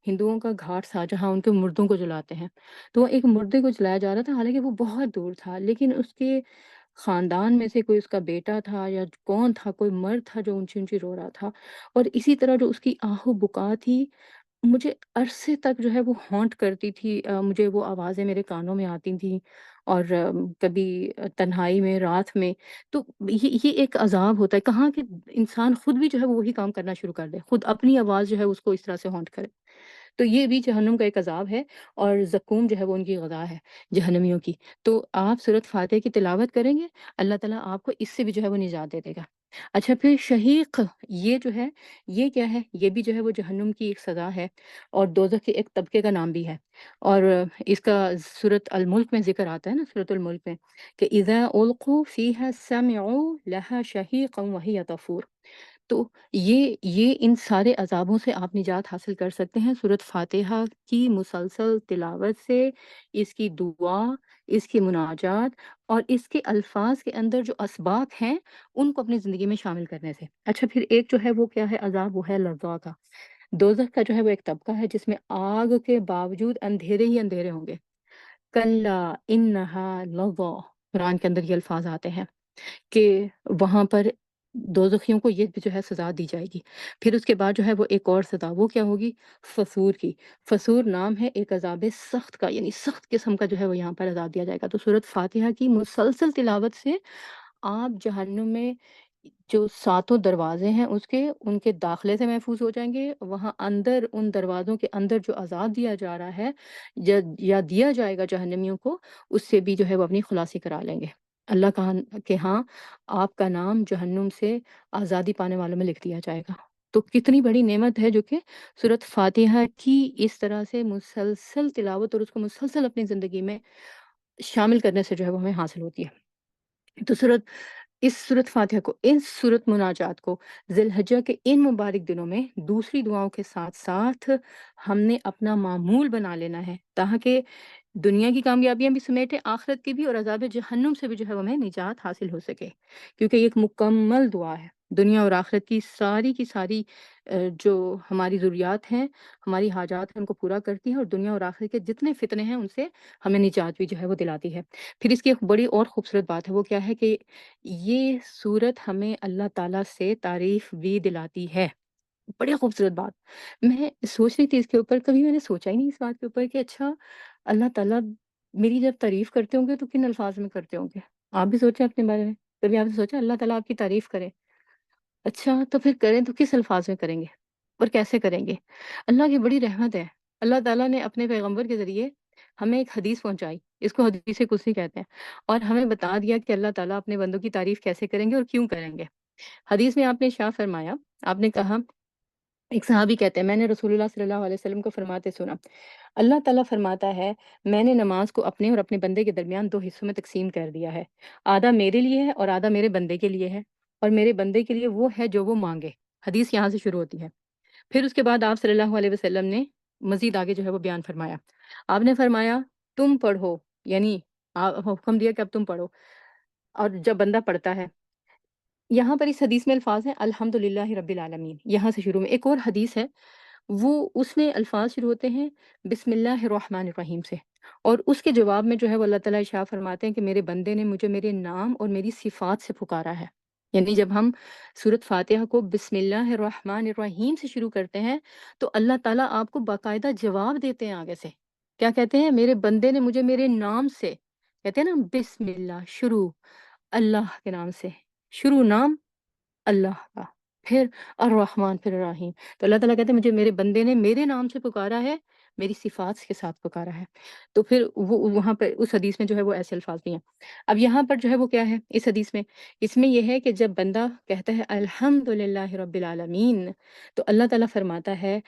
ہندوؤں کا گھاٹ تھا جہاں ان کے مردوں کو جلاتے ہیں، تو وہ ایک مردے کو جلایا جا رہا تھا، حالانکہ وہ بہت دور تھا، لیکن اس کے خاندان میں سے کوئی اس کا بیٹا تھا یا کون تھا، کوئی مرد تھا جو اونچی اونچی رو رہا تھا، اور اسی طرح جو اس کی آہو بکا تھی مجھے عرصے تک جو ہے وہ ہانٹ کرتی تھی، مجھے وہ آوازیں میرے کانوں میں آتی تھیں، اور کبھی تنہائی میں رات میں، تو یہ ایک عذاب ہوتا ہے کہاں کہ انسان خود بھی جو ہے وہ وہی کام کرنا شروع کر دے، خود اپنی آواز جو ہے اس کو اس طرح سے ہانٹ کرے، تو یہ بھی جہنم کا ایک عذاب ہے، اور زقوم جو ہے وہ ان کی غذا ہے جہنمیوں کی۔ تو آپ سورۃ فاتحہ کی تلاوت کریں گے، اللہ تعالیٰ آپ کو اس سے بھی جو ہے وہ نجات دے دے گا۔ اچھا، پھر شہیق، یہ جو ہے یہ کیا ہے؟ یہ بھی جو ہے وہ جہنم کی ایک سزا ہے، اور دوزخ کے ایک طبقے کا نام بھی ہے، اور اس کا سورۃ الملک میں ذکر آتا ہے نا، سورۃ الملک میں، کہ اذا القوا فیہا سمعوا لہا شہیقا وہی تفور۔ تو یہ ان سارے عذابوں سے آپ نجات حاصل کر سکتے ہیں سورۃ فاتحہ کی مسلسل تلاوت سے، اس کی دعا، اس کی مناجات، اور اس کے الفاظ کے اندر جو اسباق ہیں ان کو اپنی زندگی میں شامل کرنے سے۔ اچھا، پھر ایک جو ہے وہ کیا ہے عذاب؟ وہ ہے لظیٰ کا۔ دوزخ کا جو ہے وہ ایک طبقہ ہے جس میں آگ کے باوجود اندھیرے ہی اندھیرے ہوں گے۔ کلا انہا لظیٰ، قرآن کے اندر یہ الفاظ آتے ہیں کہ وہاں پر دوزخیوں کو یہ جو ہے سزا دی جائے گی۔ پھر اس کے بعد جو ہے وہ ایک اور سزا، وہ کیا ہوگی؟ فسور کی۔ فسور نام ہے ایک عذاب سخت کا، یعنی سخت قسم کا جو ہے وہ یہاں پر عذاب دیا جائے گا۔ تو سورۃ فاتحہ کی مسلسل تلاوت سے آپ جہنم میں جو ساتوں دروازے ہیں ان کے داخلے سے محفوظ ہو جائیں گے، وہاں اندر ان دروازوں کے اندر جو عذاب دیا جا رہا ہے یا دیا جائے گا جہنمیوں کو، اس سے بھی جو ہے وہ اپنی خلاصی کرا لیں گے۔ اللہ کہا کہ ہاں، آپ کا نام جہنم سے آزادی پانے والوں میں لکھ دیا جائے گا۔ تو کتنی بڑی نعمت ہے جو کہ سورۃ فاتحہ کی اس طرح سے مسلسل تلاوت اور اس کو مسلسل اپنی زندگی میں شامل کرنے سے جو ہے وہ ہمیں حاصل ہوتی ہے۔ تو اس سورۃ فاتحہ کو، ان سورۃ مناجات کو ذی الحجہ کے ان مبارک دنوں میں دوسری دعاؤں کے ساتھ ساتھ ہم نے اپنا معمول بنا لینا ہے، تاکہ دنیا کی کامیابیاں بھی سمیٹے، آخرت کی بھی، اور عذاب جہنم سے بھی جو ہے وہ ہمیں نجات حاصل ہو سکے، کیونکہ یہ ایک مکمل دعا ہے۔ دنیا اور آخرت کی ساری جو ہماری ضروریات ہیں، ہماری حاجات ہیں، ان کو پورا کرتی ہے، اور دنیا اور آخرت کے جتنے فتنے ہیں ان سے ہمیں نجات بھی جو ہے وہ دلاتی ہے۔ پھر اس کی ایک بڑی اور خوبصورت بات ہے، وہ کیا ہے کہ یہ صورت ہمیں اللہ تعالیٰ سے تعریف بھی دلاتی ہے۔ بڑی خوبصورت بات، میں سوچ رہی تھی اس کے اوپر، کبھی میں نے سوچا ہی نہیں اس بات کے اوپر کہ اچھا، اللہ تعالیٰ میری جب تعریف کرتے ہوں گے تو کن الفاظ میں کرتے ہوں گے؟ آپ بھی سوچیں اپنے بارے میں، کبھی آپ نے سوچا اللہ تعالیٰ آپ کی تعریف کرے؟ اچھا، تو پھر کریں تو کس الفاظ میں کریں گے اور کیسے کریں گے؟ اللہ کی بڑی رحمت ہے، اللہ تعالیٰ نے اپنے پیغمبر کے ذریعے ہمیں ایک حدیث پہنچائی، اس کو حدیث قدسی کہتے ہیں، اور ہمیں بتا دیا کہ اللہ تعالیٰ اپنے بندوں کی تعریف کیسے کریں گے اور کیوں کریں گے۔ حدیث میں آپ نے ارشاد فرمایا، آپ نے کہا، ایک صحابی کہتے ہیں میں نے رسول اللہ صلی اللہ علیہ وسلم کو فرماتے سنا، اللہ تعالیٰ فرماتا ہے میں نے نماز کو اپنے اور اپنے بندے کے درمیان دو حصوں میں تقسیم کر دیا ہے، آدھا میرے لیے ہے اور آدھا میرے بندے کے لیے ہے، اور میرے بندے کے لیے وہ ہے جو وہ مانگے۔ حدیث یہاں سے شروع ہوتی ہے۔ پھر اس کے بعد آپ صلی اللہ علیہ وسلم نے مزید آگے جو ہے وہ بیان فرمایا، آپ نے فرمایا تم پڑھو، یعنی حکم دیا کہ اب تم پڑھو، اور جب بندہ پڑھتا ہے، یہاں پر اس حدیث میں الفاظ ہیں الحمد للہ رب العالمین، یہاں سے شروع میں ایک اور حدیث ہے، وہ اس میں الفاظ شروع ہوتے ہیں بسم اللہ الرحمن الرحیم سے، اور اس کے جواب میں جو ہے وہ اللہ تعالیٰ ارشاد فرماتے ہیں کہ میرے بندے نے مجھے میرے نام اور میری صفات سے پکارا ہے۔ یعنی جب ہم سورۃ فاتحہ کو بسم اللہ الرحمن الرحیم سے شروع کرتے ہیں تو اللہ تعالیٰ آپ کو باقاعدہ جواب دیتے ہیں آگے سے، کیا کہتے ہیں؟ میرے بندے نے مجھے میرے نام سے، کہتے ہیں نا بسم اللہ، شروع اللہ کے نام سے، شروع نام اللہ کا، پھر الرحمن، پھر الرحیم، تو اللہ تعالیٰ کہتے ہیں مجھے میرے بندے نے میرے نام سے پکارا ہے، میری صفات کے ساتھ پکارا ہے۔ تو پھر وہ وہاں پہ اس حدیث میں جو ہے وہ ایسے الفاظ بھی ہیں۔ اب یہاں پر جو ہے وہ کیا ہے اس حدیث میں؟ اس میں یہ ہے کہ جب بندہ کہتا ہے الحمد للہ رب العالمین، تو اللہ تعالیٰ فرماتا ہے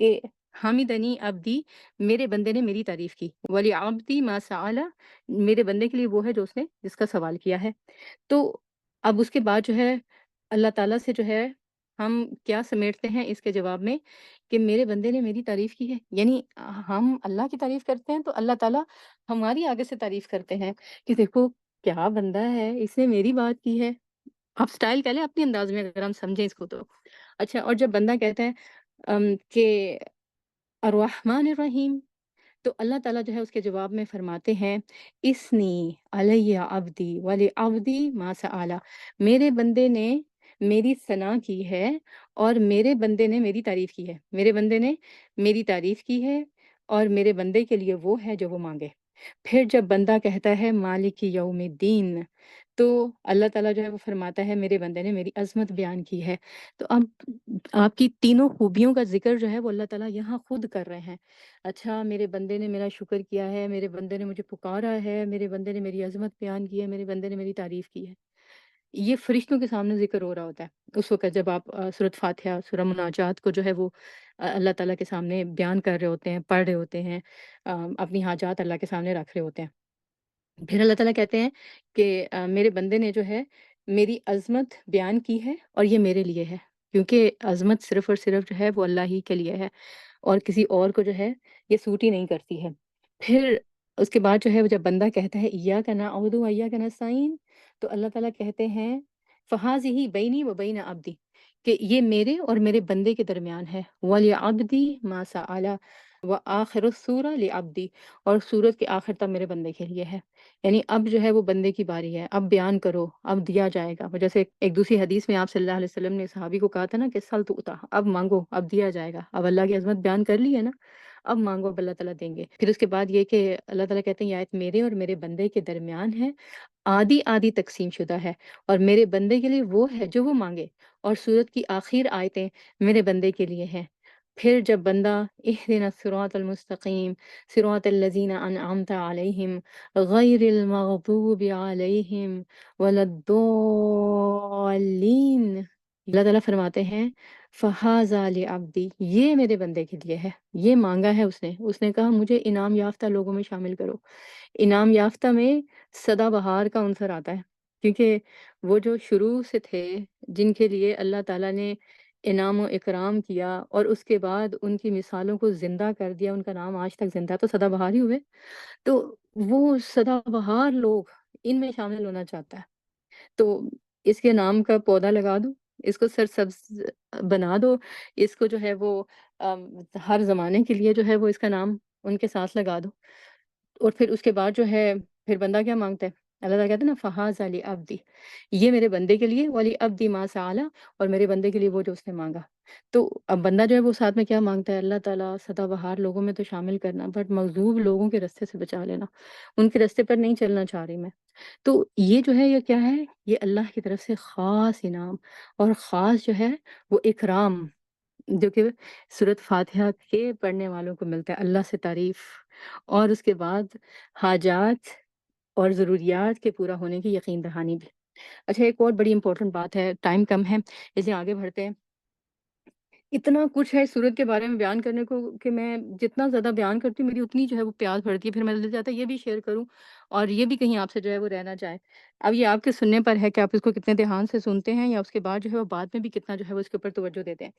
کہ حامدنی عبدی، میرے بندے نے میری تعریف کی، ولی عبدی ما سعی، میرے بندے کے لیے وہ ہے جو اس نے جس کا سوال کیا ہے۔ تو اب اس کے بعد جو ہے اللہ تعالیٰ سے جو ہے ہم کیا سمیٹتے ہیں اس کے جواب میں کہ میرے بندے نے میری تعریف کی ہے، یعنی ہم اللہ کی تعریف کرتے ہیں تو اللہ تعالیٰ ہماری آگے سے تعریف کرتے ہیں کہ دیکھو کیا بندہ ہے، اس نے میری بات کی ہے۔ آپ سٹائل کہہ لیں اپنی انداز میں اگر ہم سمجھیں اس کو تو۔ اچھا، اور جب بندہ کہتا ہے کہ الرحمن الرحیم، تو اللہ تعالیٰ جو ہے اس کے جواب میں فرماتے ہیں اسنی علیہ عبدی ولی عبدی ما سعی، میرے بندے نے میری ثنا کی ہے اور میرے بندے نے میری تعریف کی ہے، میرے بندے نے میری تعریف کی ہے اور میرے بندے کے لیے وہ ہے جو وہ مانگے۔ پھر جب بندہ کہتا ہے مالک یوم الدین، تو اللہ تعالیٰ جو ہے وہ فرماتا ہے میرے بندے نے میری عظمت بیان کی ہے۔ تو اب آپ کی تینوں خوبیوں کا ذکر جو ہے وہ اللہ تعالیٰ یہاں خود کر رہے ہیں۔ اچھا، میرے بندے نے میرا شکر کیا ہے، میرے بندے نے مجھے پکارا ہے، میرے بندے نے میری عظمت بیان کی ہے، میرے بندے نے میری تعریف کی ہے۔ یہ فرشتوں کے سامنے ذکر ہو رہا ہوتا ہے اس وقت جب آپ سورۃ فاتحہ، سورہ مناجات کو جو ہے وہ اللہ تعالیٰ کے سامنے بیان کر رہے ہوتے ہیں، پڑھ رہے ہوتے ہیں، اپنی حاجات اللہ کے سامنے رکھ رہے ہوتے ہیں۔ پھر اللہ تعالیٰ کہتے ہیں کہ میرے بندے نے جو ہے میری عظمت بیان کی ہے اور یہ میرے لیے ہے، کیونکہ عظمت صرف اور صرف جو ہے وہ اللہ ہی کے لیے ہے اور کسی اور کو جو ہے یہ سوٹ ہی نہیں کرتی ہے۔ پھر اس کے بعد جو ہے وہ جب بندہ کہتا ہے ایاک نعبد و ایاک نستعین، تو اللہ تعالیٰ کہتے ہیں فہذہ بینی و بین عبدی، کہ یہ میرے اور میرے بندے کے درمیان ہے، وَلِعَبْدِی مَا سَأَلَ وَآخِرُ السُّورَةِ لِعَبْدِی، اور سورت کے آخر تک میرے بندے کے لیے ہے۔ یعنی اب جو ہے وہ بندے کی باری ہے، اب بیان کرو، اب دیا جائے گا۔ وہ جیسے ایک دوسری حدیث میں آپ صلی اللہ علیہ وسلم نے صحابی کو کہا تھا نا کہ سل تُؤْتَیٰ، اب مانگو اب دیا جائے گا، اب اللہ کی عظمت بیان کر لی ہے نا، اب مانگو اب اللہ تعالیٰ دیں گے۔ پھر اس کے بعد یہ کہ اللہ تعالیٰ کہتے ہیں یہ آیت میرے اور میرے بندے کے درمیان ہے، آدھی آدھی تقسیم شدہ ہے، اور میرے بندے کے لیے وہ ہے جو وہ مانگے، اور سورت کی آخر آیتیں میرے بندے کے لیے ہیں۔ پھر جب بندہ اہدنا الصراط المستقیم صراط الذین انعمت علیہم غیر المغضوب علیہم ولا الضالین، اللہ تعالیٰ فرماتے ہیں فہذا لعبدی، یہ میرے بندے کے لیے ہے، یہ مانگا ہے اس نے کہا مجھے انعام یافتہ لوگوں میں شامل کرو۔ انعام یافتہ میں سدا بہار کا عنصر آتا ہے، کیونکہ وہ جو شروع سے تھے جن کے لیے اللہ تعالیٰ نے انعام و اکرام کیا اور اس کے بعد ان کی مثالوں کو زندہ کر دیا، ان کا نام آج تک زندہ ہے، تو سدا بہار ہی ہوئے۔ تو وہ سدا بہار لوگ ان میں شامل ہونا چاہتا ہے، تو اس کے نام کا پودا لگا دو، اس کو سرسبز بنا دو، اس کو جو ہے وہ ہر زمانے کے لیے جو ہے وہ اس کا نام ان کے ساتھ لگا دو۔ اور پھر اس کے بعد جو ہے پھر بندہ کیا مانگتا ہے؟ اللہ تعالیٰ کہتے ہیں نا فہذا لعبدی، یہ میرے بندے کے لیے، ولی ما سعی، اور میرے بندے کے لیے وہ جو اس نے مانگا۔ تو اب بندہ جو ہے وہ ساتھ میں کیا مانگتا ہے؟ اللہ تعالیٰ سدا بہار لوگوں میں تو شامل کرنا، بٹ مغضوب لوگوں کے راستے سے بچا لینا، ان کے راستے پر نہیں چلنا چاہ رہی میں۔ تو یہ جو ہے یہ کیا ہے؟ یہ اللہ کی طرف سے خاص انعام اور خاص جو ہے وہ اکرام، جو کہ سورۃ فاتحہ کے پڑھنے والوں کو ملتا ہے، اللہ سے تعریف، اور اس کے بعد حاجات اور ضروریات کے پورا ہونے کی یقین دہانی بھی۔ اچھا، ایک اور بڑی امپورٹنٹ بات ہے، ٹائم کم ہے اس لیے آگے بڑھتے ہیں۔ اتنا کچھ ہے سورت کے بارے میں بیان کرنے کو کہ میں جتنا زیادہ بیان کرتی ہوں میری اتنی جو ہے وہ پیاس بڑھتی ہے، پھر میں دل چاہتا ہے یہ بھی شیئر کروں اور یہ بھی کہیں آپ سے جو ہے وہ رہ نہ جائے۔ اب یہ آپ کے سننے پر ہے کہ آپ اس کو کتنے دھیان سے سنتے ہیں یا اس کے بعد جو ہے وہ بعد میں بھی کتنا جو ہے وہ اس کے اوپر توجہ دیتے ہیں۔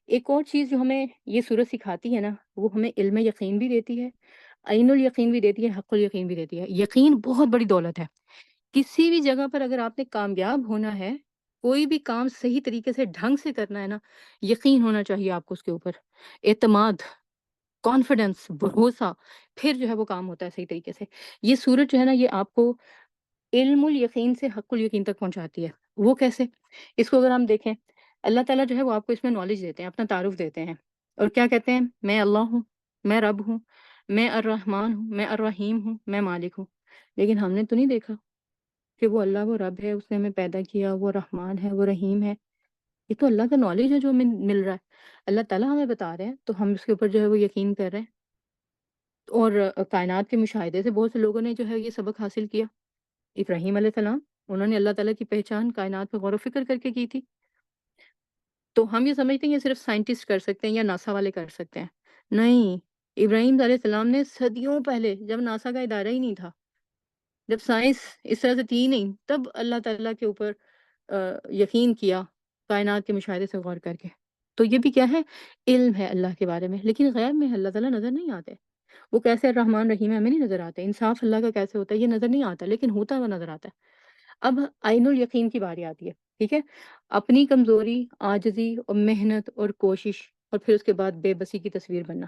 ایک اور چیز جو ہمیں یہ سورت سکھاتی ہے نا، وہ ہمیں علم یقین بھی دیتی ہے، عین الیقین بھی دیتی ہے، حق الیقین بھی دیتی ہے۔ یقین بہت بڑی دولت ہے۔ کسی بھی جگہ پر اگر آپ نے کامیاب ہونا ہے، کوئی بھی کام صحیح طریقے سے ڈھنگ سے کرنا ہے نا، یقین ہونا چاہیے آپ کو اس کے اوپر، اعتماد، کانفیڈنس، بھروسہ، پھر جو ہے وہ کام ہوتا ہے صحیح طریقے سے۔ یہ سورج جو ہے نا یہ آپ کو علم الیقین سے حق الیقین تک پہنچاتی ہے۔ وہ کیسے؟ اس کو اگر ہم دیکھیں، اللہ تعالیٰ جو ہے وہ آپ کو اس میں نالج دیتے ہیں، اپنا تعارف دیتے ہیں، اور کیا کہتے ہیں؟ میں اللہ ہوں، میں رب ہوں، میں الرحمن ہوں، میں الرحیم ہوں، میں مالک ہوں۔ لیکن ہم نے تو نہیں دیکھا کہ وہ اللہ وہ رب ہے، اس نے ہمیں پیدا کیا، وہ رحمان ہے، وہ رحیم ہے۔ یہ تو اللہ کا نالج ہے جو ہمیں مل رہا ہے، اللہ تعالیٰ ہمیں بتا رہے ہیں تو ہم اس کے اوپر جو ہے وہ یقین کر رہے ہیں۔ اور کائنات کے مشاہدے سے بہت سے لوگوں نے جو ہے یہ سبق حاصل کیا۔ ابراہیم علیہ السلام، انہوں نے اللہ تعالیٰ کی پہچان کائنات پہ غور و فکر کر کے کی تھی۔ تو ہم یہ سمجھتے ہیں یہ صرف سائنٹسٹ کر سکتے ہیں یا ناسا والے کر سکتے ہیں، نہیں۔ ابراہیم علیہ السلام نے صدیوں پہلے، جب ناسا کا ادارہ ہی نہیں تھا، جب سائنس اس طرح سے تھی ہی نہیں، تب اللہ تعالیٰ کے اوپر یقین کیا کائنات کے مشاہدے سے غور کر کے۔ تو یہ بھی کیا ہے؟ علم ہے اللہ کے بارے میں۔ لیکن غیب میں اللہ تعالیٰ نظر نہیں آتے، وہ کیسے الرحمن رحیم ہے ہمیں نہیں نظر آتے، انصاف اللہ کا کیسے ہوتا ہے یہ نظر نہیں آتا، لیکن ہوتا ہوا نظر آتا ہے۔ اب عین الیقین کی باری آتی ہے، ٹھیک ہے؟ اپنی کمزوری، عاجزی اور محنت اور کوشش، اور پھر اس کے بعد بے بسی کی تصویر بننا۔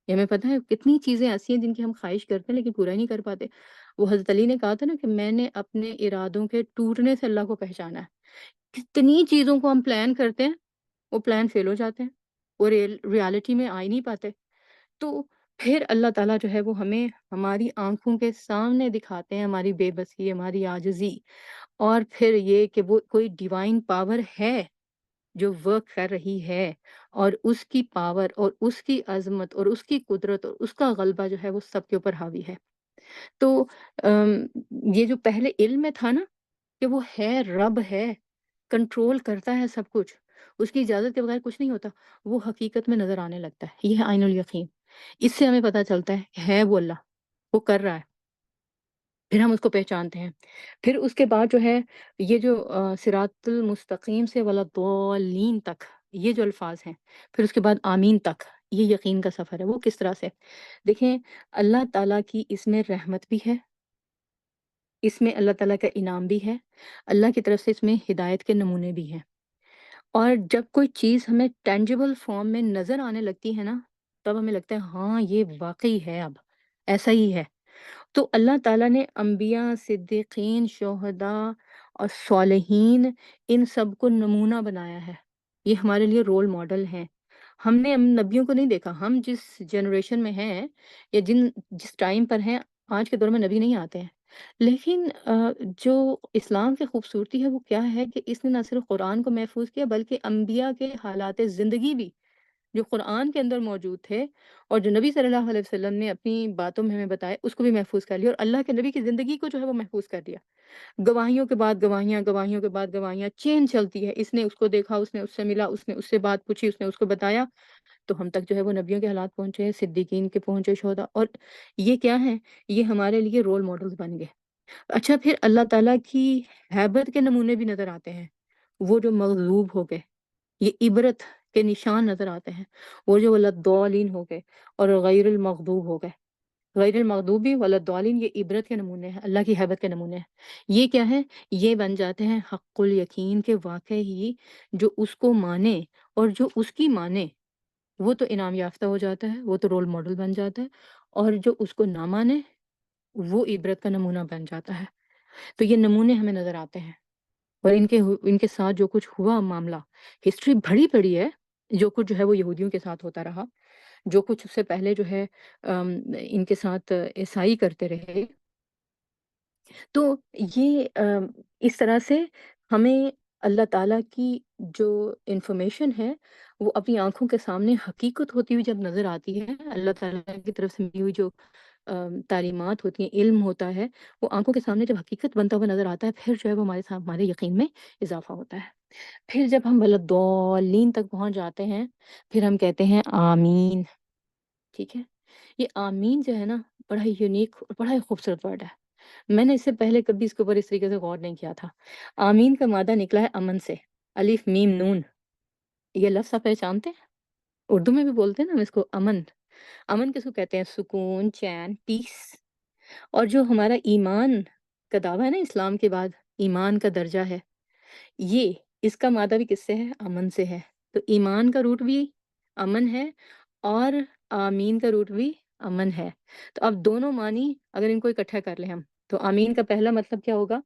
یہ ہمیں پتہ ہے کتنی چیزیں ایسی ہیں جن کی ہم خواہش کرتے ہیں لیکن پورا ہی نہیں کر پاتے۔ وہ حضرت علی نے کہا تھا نا کہ میں نے اپنے ارادوں کے ٹوٹنے سے اللہ کو پہچانا ہے۔ کتنی چیزوں کو ہم پلان کرتے ہیں، وہ پلان فیل ہو جاتے ہیں، وہ ریالٹی میں آ ہی نہیں پاتے۔ تو پھر اللہ تعالیٰ جو ہے وہ ہمیں ہماری آنکھوں کے سامنے دکھاتے ہیں ہماری بے بسی، ہماری عاجزی، اور پھر یہ کہ وہ کوئی ڈیوائن پاور ہے جو ورک کر رہی ہے، اور اس کی پاور اور اس کی عظمت اور اس کی قدرت اور اس کا غلبہ جو ہے وہ سب کے اوپر حاوی ہے۔ تو ام، یہ جو پہلے علم میں تھا نا کہ وہ ہے، رب ہے، کنٹرول کرتا ہے سب کچھ، اس کی اجازت کے بغیر کچھ نہیں ہوتا، وہ حقیقت میں نظر آنے لگتا ہے۔ یہ ہے عین الیقین۔ اس سے ہمیں پتہ چلتا ہے کہ ہے وہ اللہ، وہ کر رہا ہے، پھر ہم اس کو پہچانتے ہیں۔ پھر اس کے بعد جو ہے یہ جو صراط المستقیم سے ولا الضالین تک، یہ جو الفاظ ہیں، پھر اس کے بعد آمین تک، یہ یقین کا سفر ہے۔ وہ کس طرح سے؟ دیکھیں، اللہ تعالیٰ کی اس میں رحمت بھی ہے، اس میں اللہ تعالیٰ کا انعام بھی ہے، اللہ کی طرف سے اس میں ہدایت کے نمونے بھی ہیں۔ اور جب کوئی چیز ہمیں ٹینجیبل فارم میں نظر آنے لگتی ہے نا، تب ہمیں لگتا ہے ہاں یہ واقعی ہے، اب ایسا ہی ہے۔ تو اللہ تعالیٰ نے انبیاء، صدیقین، شہداء اور صالحین، ان سب کو نمونہ بنایا ہے۔ یہ ہمارے لیے رول ماڈل ہیں۔ ہم نے ہم نبیوں کو نہیں دیکھا، ہم جس جنریشن میں ہیں یا جس ٹائم پر ہیں، آج کے دور میں نبی نہیں آتے ہیں، لیکن جو اسلام کی خوبصورتی ہے وہ کیا ہے کہ اس نے نہ صرف قرآن کو محفوظ کیا بلکہ انبیاء کے حالات زندگی بھی جو قرآن کے اندر موجود تھے اور جو نبی صلی اللہ علیہ وسلم نے اپنی باتوں میں ہمیں بتائے، اس کو بھی محفوظ کر لیا، اور اللہ کے نبی کی زندگی کو جو ہے وہ محفوظ کر دیا۔ گواہیوں کے بعد گواہیاں، گواہیوں کے بعد گواہیاں، چین چلتی ہے، اس نے اس کو دیکھا، اس نے اس سے ملا، اس نے اس سے بات پوچھی، اس نے اس کو بتایا، تو ہم تک جو ہے وہ نبیوں کے حالات پہنچے، صدیقین کے پہنچے، شہداء، اور یہ کیا ہیں؟ یہ ہمارے لیے رول ماڈلز بن گئے۔ اچھا، پھر اللہ تعالیٰ کی ہیبت کے نمونے بھی نظر آتے ہیں، وہ جو مغلوب ہو گئے، یہ عبرت کے نشان نظر آتے ہیں، وہ جو ولدالین ہو گئے اور غیر المغضوب ہو گئے، غیر المغضوبی ولدالین، یہ عبرت کے نمونے ہیں، اللہ کی ہیبت کے نمونے ہیں۔ یہ کیا ہے؟ یہ بن جاتے ہیں حق الیقین کے واقع ہی، جو اس کو مانے اور جو اس کی مانے وہ تو انعام یافتہ ہو جاتا ہے، وہ تو رول ماڈل بن جاتا ہے، اور جو اس کو نہ مانے وہ عبرت کا نمونہ بن جاتا ہے۔ تو یہ نمونے ہمیں نظر آتے ہیں، اور ان کے ساتھ جو کچھ ہوا معاملہ، ہسٹری بڑی پڑی ہے، جو کچھ جو ہے وہ یہودیوں کے ساتھ ہوتا رہا، جو کچھ اس سے پہلے جو ہے ان کے ساتھ عیسائی کرتے رہے۔ تو یہ اس طرح سے ہمیں اللہ تعالیٰ کی جو انفارمیشن ہے وہ اپنی آنکھوں کے سامنے حقیقت ہوتی ہوئی جب نظر آتی ہے، اللہ تعالیٰ کی طرف سے ملی ہوئی جو تعلیمات ہوتی ہیں، علم ہوتا ہے، وہ آنکھوں کے سامنے جب حقیقت بنتا ہوا نظر آتا ہے، پھر جو ہے وہ ہمارے ساتھ ہمارے یقین میں اضافہ ہوتا ہے۔ پھر جب ہم ولدالین تک پہنچ جاتے ہیں، پھر ہم کہتے ہیں آمین۔ ٹھیک ہے؟ یہ آمین جو ہے نا، بڑا ہی یونیک اور بڑا ہی خوبصورت ورڈ ہے۔ میں نے اس سے پہلے کبھی اس کے اوپر اس طریقے سے غور نہیں کیا تھا۔ آمین کا مادہ نکلا ہے امن سے، الف میم نون۔ یہ لفظ آپ پہچانتے ہیں؟ اردو میں بھی بولتے ہیں نا ہم اس کو امن۔ امن کس کو کہتے ہیں؟ سکون، چین، پیس۔ اور جو ہمارا ایمان کا دعویٰ ہے نا اسلام کے بعد، ایمان کا درجہ ہے، یہ اس کا مادہ بھی کس سے ہے؟ امن سے ہے۔ تو ایمان کا روٹ بھی امن ہے، اور آمین کا روٹ بھی امن ہے۔ تو اب دونوں معنی اگر ان کو اکٹھا کر لیں ہم، تو آمین کا پہلا مطلب کیا ہوگا؟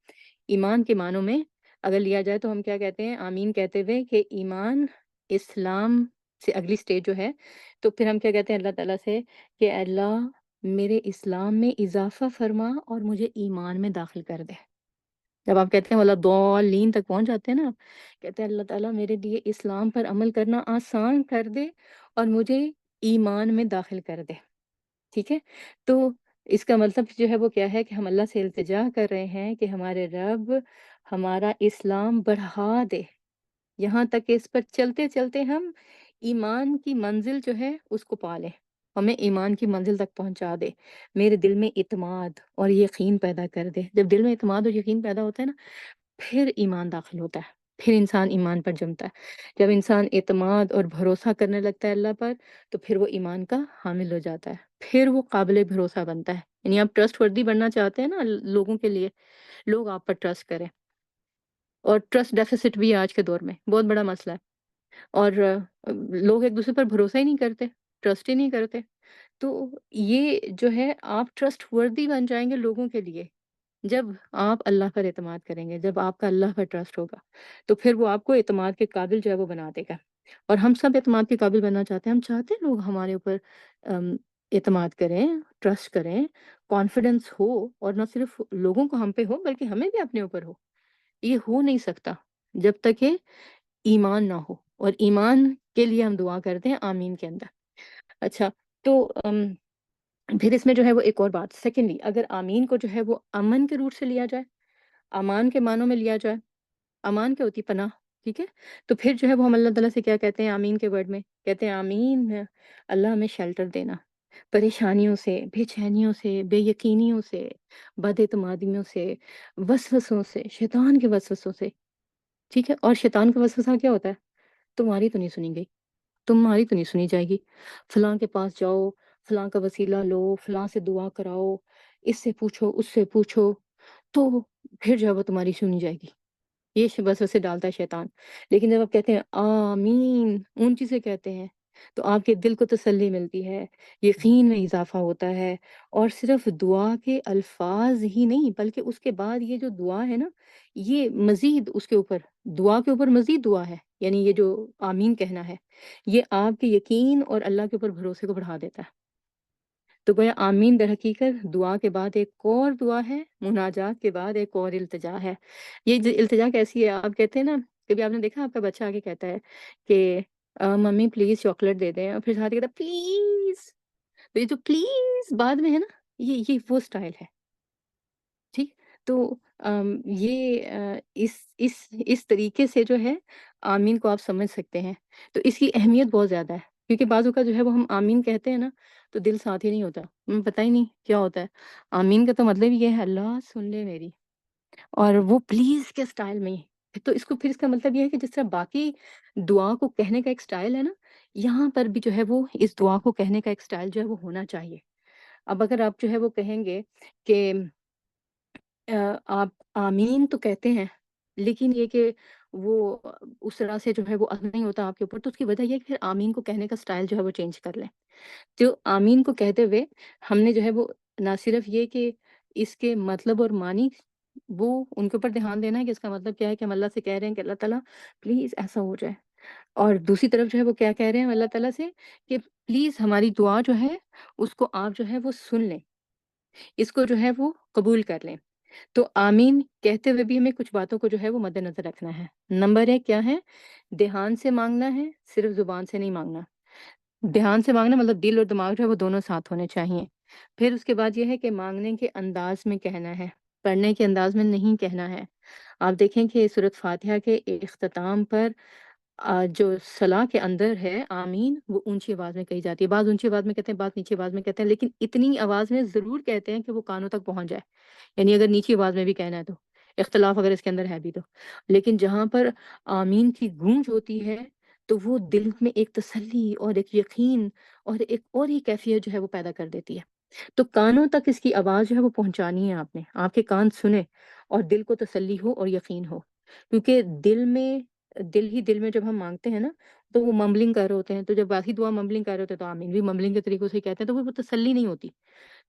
ایمان کے معنوں میں اگر لیا جائے تو ہم کیا کہتے ہیں آمین کہتے ہوئے؟ کہ ایمان، اسلام سے اگلی سٹیج جو ہے، تو پھر ہم کیا کہتے ہیں اللہ تعالیٰ سے کہ اللہ میرے اسلام میں اضافہ فرما اور مجھے ایمان میں داخل کر دے۔ جب آپ کہتے ہیں والا ضالین تک پہنچ جاتے ہیں نا، کہتے ہیں اللہ تعالیٰ میرے لیے اسلام پر عمل کرنا آسان کر دے اور مجھے ایمان میں داخل کر دے۔ ٹھیک ہے؟ تو اس کا مطلب جو ہے وہ کیا ہے کہ ہم اللہ سے التجا کر رہے ہیں کہ ہمارے رب ہمارا اسلام بڑھا دے، یہاں تک کہ اس پر چلتے چلتے ہم ایمان کی منزل جو ہے اس کو پا لیں، ہمیں ایمان کی منزل تک پہنچا دے، میرے دل میں اعتماد اور یقین پیدا کر دے۔ جب دل میں اعتماد اور یقین پیدا ہوتا ہے نا، پھر ایمان داخل ہوتا ہے، پھر انسان ایمان پر جمتا ہے۔ جب انسان اعتماد اور بھروسہ کرنے لگتا ہے اللہ پر، تو پھر وہ ایمان کا حامل ہو جاتا ہے، پھر وہ قابل بھروسہ بنتا ہے۔ یعنی آپ ٹرسٹ وردی بننا چاہتے ہیں نا لوگوں کے لیے، لوگ آپ پر ٹرسٹ کریں، اور ٹرسٹ ڈیفیسٹ بھی ہے آج کے دور میں، بہت بڑا مسئلہ ہے، اور لوگ ایک دوسرے پر بھروسہ ہی نہیں کرتے، ٹرسٹ ہی نہیں کرتے۔ تو یہ جو ہے آپ ٹرسٹ وردی بن جائیں گے لوگوں کے لیے، جب آپ اللہ پر اعتماد کریں گے، جب آپ کا اللہ پر ٹرسٹ ہوگا، تو پھر وہ آپ کو اعتماد کے قابل جو ہے وہ بنا دے گا۔ اور ہم سب اعتماد کے قابل بننا چاہتے ہیں، ہم چاہتے ہیں لوگ ہمارے اوپر اعتماد کریں، ٹرسٹ کریں، کانفیڈنس ہو، اور نہ صرف لوگوں کو ہم پہ ہو بلکہ ہمیں بھی اپنے اوپر ہو۔ یہ ہو نہیں سکتا جب تک کہ ایمان نہ ہو، اور ایمان کے لیے ہم دعا کرتے ہیں آمین کے اندر۔ اچھا، تو پھر اس میں جو ہے وہ ایک اور بات، سیکنڈلی اگر آمین کو جو ہے وہ امن کے روٹ سے لیا جائے، امان کے معنوں میں لیا جائے، امان کیا ہوتی ہے؟ پناہ، ٹھیک ہے؟ تو پھر جو ہے وہ ہم اللہ تعالیٰ سے کیا کہتے ہیں آمین کے ورڈ میں؟ کہتے ہیں آمین، اللہ ہمیں شیلٹر دینا پریشانیوں سے، بے چینیوں سے، بے یقینیوں سے، بد اعتمادیوں سے، وسوسوں سے، شیطان کے وسوسوں سے، ٹھیک ہے؟ اور شیطان کا وسوسہ کیا ہوتا ہے؟ تمہاری تو نہیں سنی گئی، تمہاری تو نہیں سنی جائے گی، فلاں کے پاس جاؤ، فلاں کا وسیلہ لو، فلاں سے دعا کراؤ، اس سے پوچھو، اس سے پوچھو، تو پھر جو ہے وہ تمہاری سنی جائے گی۔ یہ وسوسے ڈالتا ہے شیطان۔ لیکن جب آپ کہتے ہیں آمین، اونچی سے کہتے ہیں، تو آپ کے دل کو تسلی ملتی ہے، یقین میں اضافہ ہوتا ہے، اور صرف دعا کے الفاظ ہی نہیں بلکہ اس کے بعد یہ جو دعا ہے نا، یہ مزید اس کے اوپر، دعا کے اوپر مزید دعا ہے، یعنی یہ جو آمین کہنا ہے، یہ آپ کے یقین اور اللہ کے اوپر بھروسے کو بڑھا دیتا ہے۔ تو گویا آمین در حقیقت دعا کے بعد ایک اور دعا ہے، مناجات کے بعد ایک اور التجا ہے۔ یہ جو التجا کیسی ہے؟ آپ کہتے ہیں نا، کبھی آپ نے دیکھا آپ کا بچہ آگے کہتا ہے کہ ممی پلیز چاکلیٹ دے دیں، اور پھر ساتھ ہی کہتا ہے پلیز۔ تو یہ جو پلیز بعد میں ہے نا، یہ وہ اسٹائل ہے، ٹھیک؟ تو یہ اس طریقے سے جو ہے آمین کو آپ سمجھ سکتے ہیں۔ تو اس کی اہمیت بہت زیادہ ہے، کیونکہ بعض اوقات جو ہے وہ ہم آمین کہتے ہیں نا، تو دل ساتھ ہی نہیں ہوتا، ہمیں پتہ ہی نہیں کیا ہوتا ہے۔ آمین کا تو مطلب یہ ہے اللہ سن لے میری، اور وہ پلیز کے اسٹائل میں ہی۔ تو اس کو پھر اس کا مطلب یہ ہے کہ جس طرح باقی دعا کو کہنے کا ایک اسٹائل ہے نا، یہاں پر بھی جو ہے وہ اس دعا کو کہنے کا ایک اسٹائل جو ہے وہ ہونا چاہیے۔ اب اگر آپ جو ہے وہ کہیں گے کہ آپ آمین تو کہتے ہیں، لیکن یہ کہ وہ اس طرح سے جو ہے وہ اثر نہیں ہوتا آپ کے اوپر، تو اس کی وجہ یہ ہے کہ پھر آمین کو کہنے کا اسٹائل جو ہے وہ چینج کر لیں۔ جو آمین کو کہتے ہوئے ہم نے جو ہے وہ نہ صرف یہ کہ اس کے مطلب اور معنی، وہ ان کے اوپر دھیان دینا ہے کہ اس کا مطلب کیا ہے، کہ ہم اللہ سے کہہ رہے ہیں کہ اللہ تعالیٰ پلیز ایسا ہو جائے، اور دوسری طرف جو ہے وہ کیا کہہ رہے ہیں اللہ تعالیٰ سے کہ پلیز ہماری دعا جو ہے اس کو آپ جو ہے وہ سن لیں، اس کو جو ہے وہ قبول کر لیں۔ تو آمین کہتے ہوئے بھی ہمیں کچھ باتوں کو جو ہے وہ مد نظر رکھنا ہے۔ نمبر 1 کیا ہے؟ دھیان سے مانگنا ہے، صرف زبان سے نہیں مانگنا۔ دھیان سے مانگنا مطلب دل اور دماغ جو ہے وہ دونوں ساتھ ہونے چاہیے۔ پھر اس کے بعد یہ ہے کہ مانگنے کے انداز میں کہنا ہے، پڑھنے کے انداز میں نہیں کہنا ہے۔ آپ دیکھیں کہ سورۃ فاتحہ کے اختتام پر جو صلاح کے اندر ہے آمین، وہ اونچی آواز میں کہی جاتی ہے۔ بعض اونچی آواز میں کہتے ہیں، بعض نیچی آواز میں کہتے ہیں، لیکن اتنی آواز میں ضرور کہتے ہیں کہ وہ کانوں تک پہنچ جائے، یعنی اگر نیچی آواز میں بھی کہنا ہے تو، اختلاف اگر اس کے اندر ہے بھی تو۔ لیکن جہاں پر آمین کی گونج ہوتی ہے تو وہ دل میں ایک تسلی اور ایک یقین اور ایک اور ہی کیفیت جو ہے وہ پیدا کر دیتی ہے۔ تو کانوں تک اس کی آواز جو ہے وہ پہنچانی ہے آپ نے، آپ کے کان سنے اور دل کو تسلی ہو اور یقین ہو، کیونکہ دل میں جب ہم مانگتے ہیں نا، تو وہ ممبلنگ کر رہے ہوتے ہیں، تو جب باقی دعا ممبلنگ کر رہے ہوتے ہیں تو آمین بھی ممبلنگ کے طریقوں سے ہی کہتے ہیں، تو وہ تسلی نہیں ہوتی۔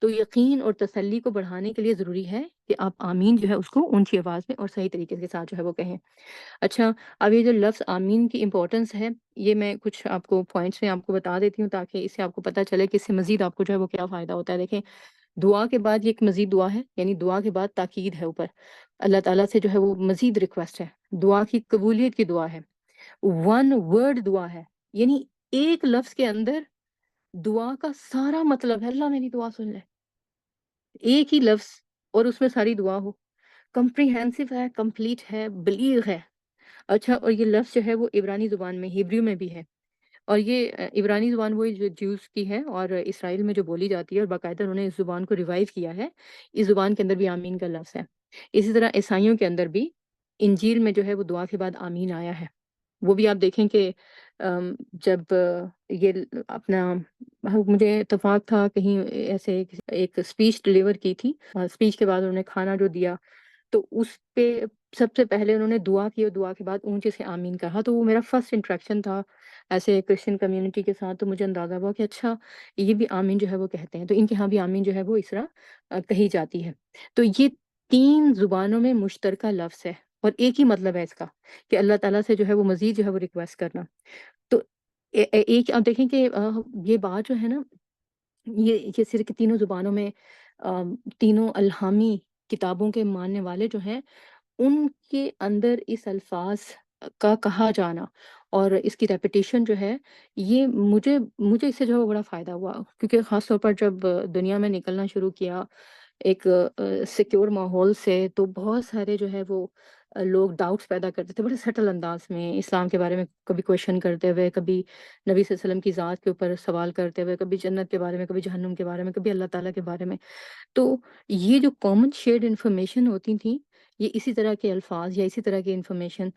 تو یقین اور تسلی کو بڑھانے کے لیے ضروری ہے کہ آپ آمین جو ہے اس کو اونچی آواز میں اور صحیح طریقے کے ساتھ جو ہے وہ کہیں۔ اچھا، اب یہ جو لفظ آمین کی امپورٹنس ہے، یہ میں کچھ آپ کو پوائنٹس میں آپ کو بتا دیتی ہوں تاکہ اس سے آپ کو پتہ چلے کہ اس سے مزید آپ کو جو ہے وہ کیا فائدہ ہوتا ہے۔ دیکھیں، دعا کے بعد یہ ایک مزید دعا ہے، یعنی دعا کے بعد تاکید ہے اوپر، اللہ تعالیٰ سے جو ہے وہ مزید ریکویسٹ ہے، دعا کی قبولیت کی دعا ہے، ون ورڈ دعا ہے، یعنی ایک لفظ کے اندر دعا کا سارا مطلب ہے اللہ میری دعا سن لے، ایک ہی لفظ اور اس میں ساری دعا ہو، کمپریہنسو ہے، کمپلیٹ ہے، بلیغ ہے۔ اچھا، اور یہ لفظ جو ہے وہ عبرانی زبان میں، ہیبریو میں بھی ہے، اور یہ عبرانی زبان وہی جو جیوز کی ہے اور اسرائیل میں جو بولی جاتی ہے، اور باقاعدہ انہوں نے اس زبان کو ریوائو کیا ہے۔ اس زبان کے اندر بھی آمین کا لفظ ہے۔ اسی طرح عیسائیوں کے اندر بھی انجیل میں جو ہے وہ دعا کے بعد آمین آیا ہے۔ وہ بھی آپ دیکھیں کہ جب یہ اپنا، مجھے اتفاق تھا کہیں ایسے ایک اسپیچ ڈلیور کی تھی، اسپیچ کے بعد انہوں نے کھانا جو دیا تو اس پہ سب سے پہلے انہوں نے دعا کی، اور دعا کے بعد اونچے سے آمین کہا۔ تو وہ میرا فرسٹ انٹریکشن تھا ایسے کرسچن کمیونٹی کے ساتھ، تو مجھے اندازہ ہوا کہ اچھا یہ بھی آمین جو ہے وہ کہتے ہیں، تو ان کے ہاں بھی آمین جو ہے وہ اس طرح کہی جاتی ہے۔ تو یہ 3 زبانوں میں مشترکہ لفظ ہے اور ایک ہی مطلب ہے اس کا کہ اللہ تعالیٰ سے جو ہے وہ مزید جو ہے وہ ریکویسٹ کرنا۔ تو ایک آپ دیکھیں کہ یہ بات جو ہے نا، یہ صرف تینوں زبانوں میں تینوں الہامی کتابوں کے ماننے والے جو ہیں، ان کے اندر اس الفاظ کا کہا جانا اور اس کی ریپیٹیشن جو ہے، یہ مجھے اس سے جو ہے وہ بڑا فائدہ ہوا، کیونکہ خاص طور پر جب دنیا میں نکلنا شروع کیا ایک سیکیور ماحول سے، تو بہت سارے جو ہے وہ لوگ ڈاؤٹس پیدا کرتے تھے بڑے سٹل انداز میں اسلام کے بارے میں، کبھی کویشچن کرتے ہوئے، کبھی نبی صلی اللہ علیہ وسلم کی ذات کے اوپر سوال کرتے ہوئے، کبھی جنت کے بارے میں، کبھی جہنم کے بارے میں، کبھی اللہ تعالیٰ کے بارے میں۔ تو یہ جو کامن شیئرڈ انفارمیشن ہوتی تھیں، یہ اسی طرح کے الفاظ یا اسی طرح کی انفارمیشن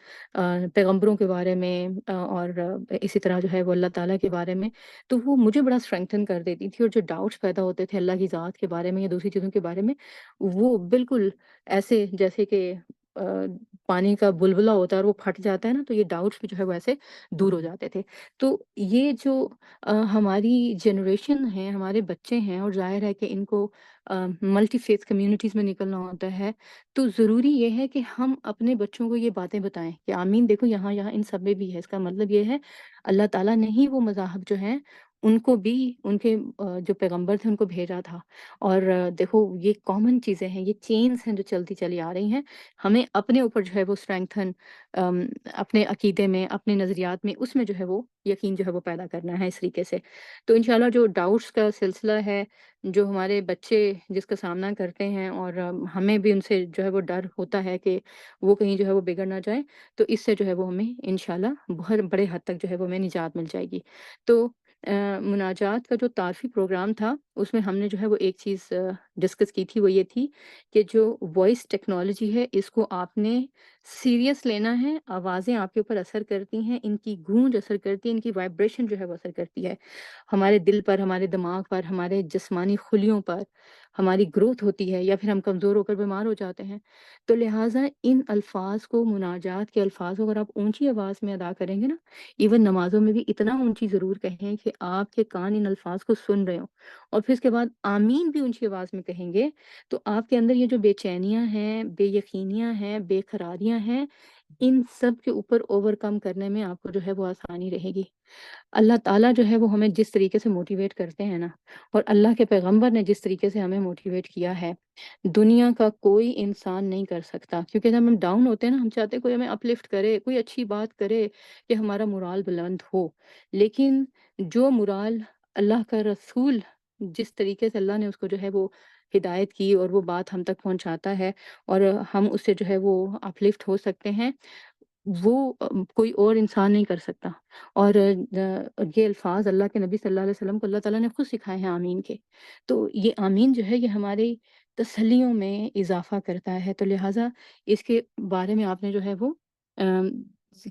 پیغمبروں کے بارے میں اور اسی طرح جو ہے وہ اللہ تعالیٰ کے بارے میں، تو وہ مجھے بڑا اسٹرینگتھن کر دیتی تھی، اور جو ڈاؤٹس پیدا ہوتے تھے اللہ کی ذات کے بارے میں یا دوسری چیزوں کے بارے میں، وہ بالکل ایسے جیسے کہ آ، پانی کا بلبلا ہوتا ہے اور وہ پھٹ جاتا ہے نا، تو یہ ڈاؤٹس بھی جو ہے وہ ایسے دور ہو جاتے تھے۔ تو یہ جو ہماری جنریشن ہے، ہمارے بچے ہیں، اور ظاہر ہے کہ ان کو ملٹی فیتھ کمیونٹیز میں نکلنا ہوتا ہے، تو ضروری یہ ہے کہ ہم اپنے بچوں کو یہ باتیں بتائیں کہ آمین دیکھو یہاں یہاں ان سب میں بھی ہے، اس کا مطلب یہ ہے اللہ تعالیٰ نے ہی وہ مذاہب جو ہیں ان کو بھی ان کے جو پیغمبر تھے ان کو بھیجا تھا، اور دیکھو یہ کامن چیزیں ہیں، یہ چینز ہیں جو چلتی چلی آ رہی ہیں، ہمیں اپنے اوپر جو ہے وہ اسٹرینگتھن اپنے عقیدے میں، اپنے نظریات میں، اس میں جو ہے وہ یقین جو ہے وہ پیدا کرنا ہے اس طریقے سے۔ تو انشاءاللہ جو ڈاؤٹس کا سلسلہ ہے، جو ہمارے بچے جس کا سامنا کرتے ہیں، اور ہمیں بھی ان سے جو ہے وہ ڈر ہوتا ہے کہ وہ کہیں جو ہے وہ بگڑ نہ جائیں، تو اس سے جو ہے وہ ہمیں انشاءاللہ بہت بڑے حد تک جو ہے وہ ہمیں نجات مل جائے گی۔ تو مناجات کا جو تعارفی پروگرام تھا، اس میں ہم نے جو ہے وہ ایک چیز ڈسکس کی تھی، وہ یہ تھی کہ جو وائس ٹیکنالوجی ہے اس کو آپ نے سیریس لینا ہے، آوازیں آپ کے اوپر اثر کرتی ہیں، ان کی گونج اثر کرتی ہے، ان کی وائبریشن جو ہے وہ اثر کرتی ہے ہمارے دل پر، ہمارے دماغ پر، ہمارے جسمانی خلیوں پر، ہماری گروتھ ہوتی ہے، یا پھر ہم کمزور ہو کر بیمار ہو جاتے ہیں۔ تو لہٰذا ان الفاظ کو، مناجات کے الفاظ کو اگر آپ اونچی آواز میں ادا کریں گے نا، ایون نمازوں میں بھی اتنا اونچی ضرور کہیں کہ آپ کے کان ان الفاظ کو سن رہے ہوں، اور پھر اس کے بعد آمین بھی اونچی آواز میں کہیں گے، تو آپ کے اندر یہ جو بے چینیاں ہیں، بے یقینیاں ہیں، بے قراریاں ہیں، ان سب کے اوپر اوور کم کرنے میں آپ کو جو ہے وہ آسانی رہے گی۔ اللہ تعالیٰ جو ہے وہ ہمیں جس طریقے سے موٹیویٹ کرتے ہیں نا، اور اللہ کے پیغمبر نے جس طریقے سے ہمیں موٹیویٹ کیا ہے، دنیا کا کوئی انسان نہیں کر سکتا، کیونکہ جب ہم ڈاؤن ہوتے ہیں نا، ہم چاہتے ہیں کوئی ہمیں اپلفٹ کرے، کوئی اچھی بات کرے کہ ہمارا مورال بلند ہو، لیکن جو مورال اللہ کا رسول جس طریقے سے اللہ نے اس کو جو ہے وہ ہدایت کی اور وہ بات ہم تک پہنچاتا ہے، اور ہم اس سے جو ہے وہ اپلفٹ ہو سکتے ہیں، وہ کوئی اور انسان نہیں کر سکتا۔ اور یہ الفاظ اللہ کے نبی صلی اللہ علیہ وسلم کو اللہ تعالیٰ نے خود سکھائے ہیں آمین کے۔ تو یہ آمین جو ہے یہ ہماری تسلیوں میں اضافہ کرتا ہے، تو لہٰذا اس کے بارے میں آپ نے جو ہے وہ ام،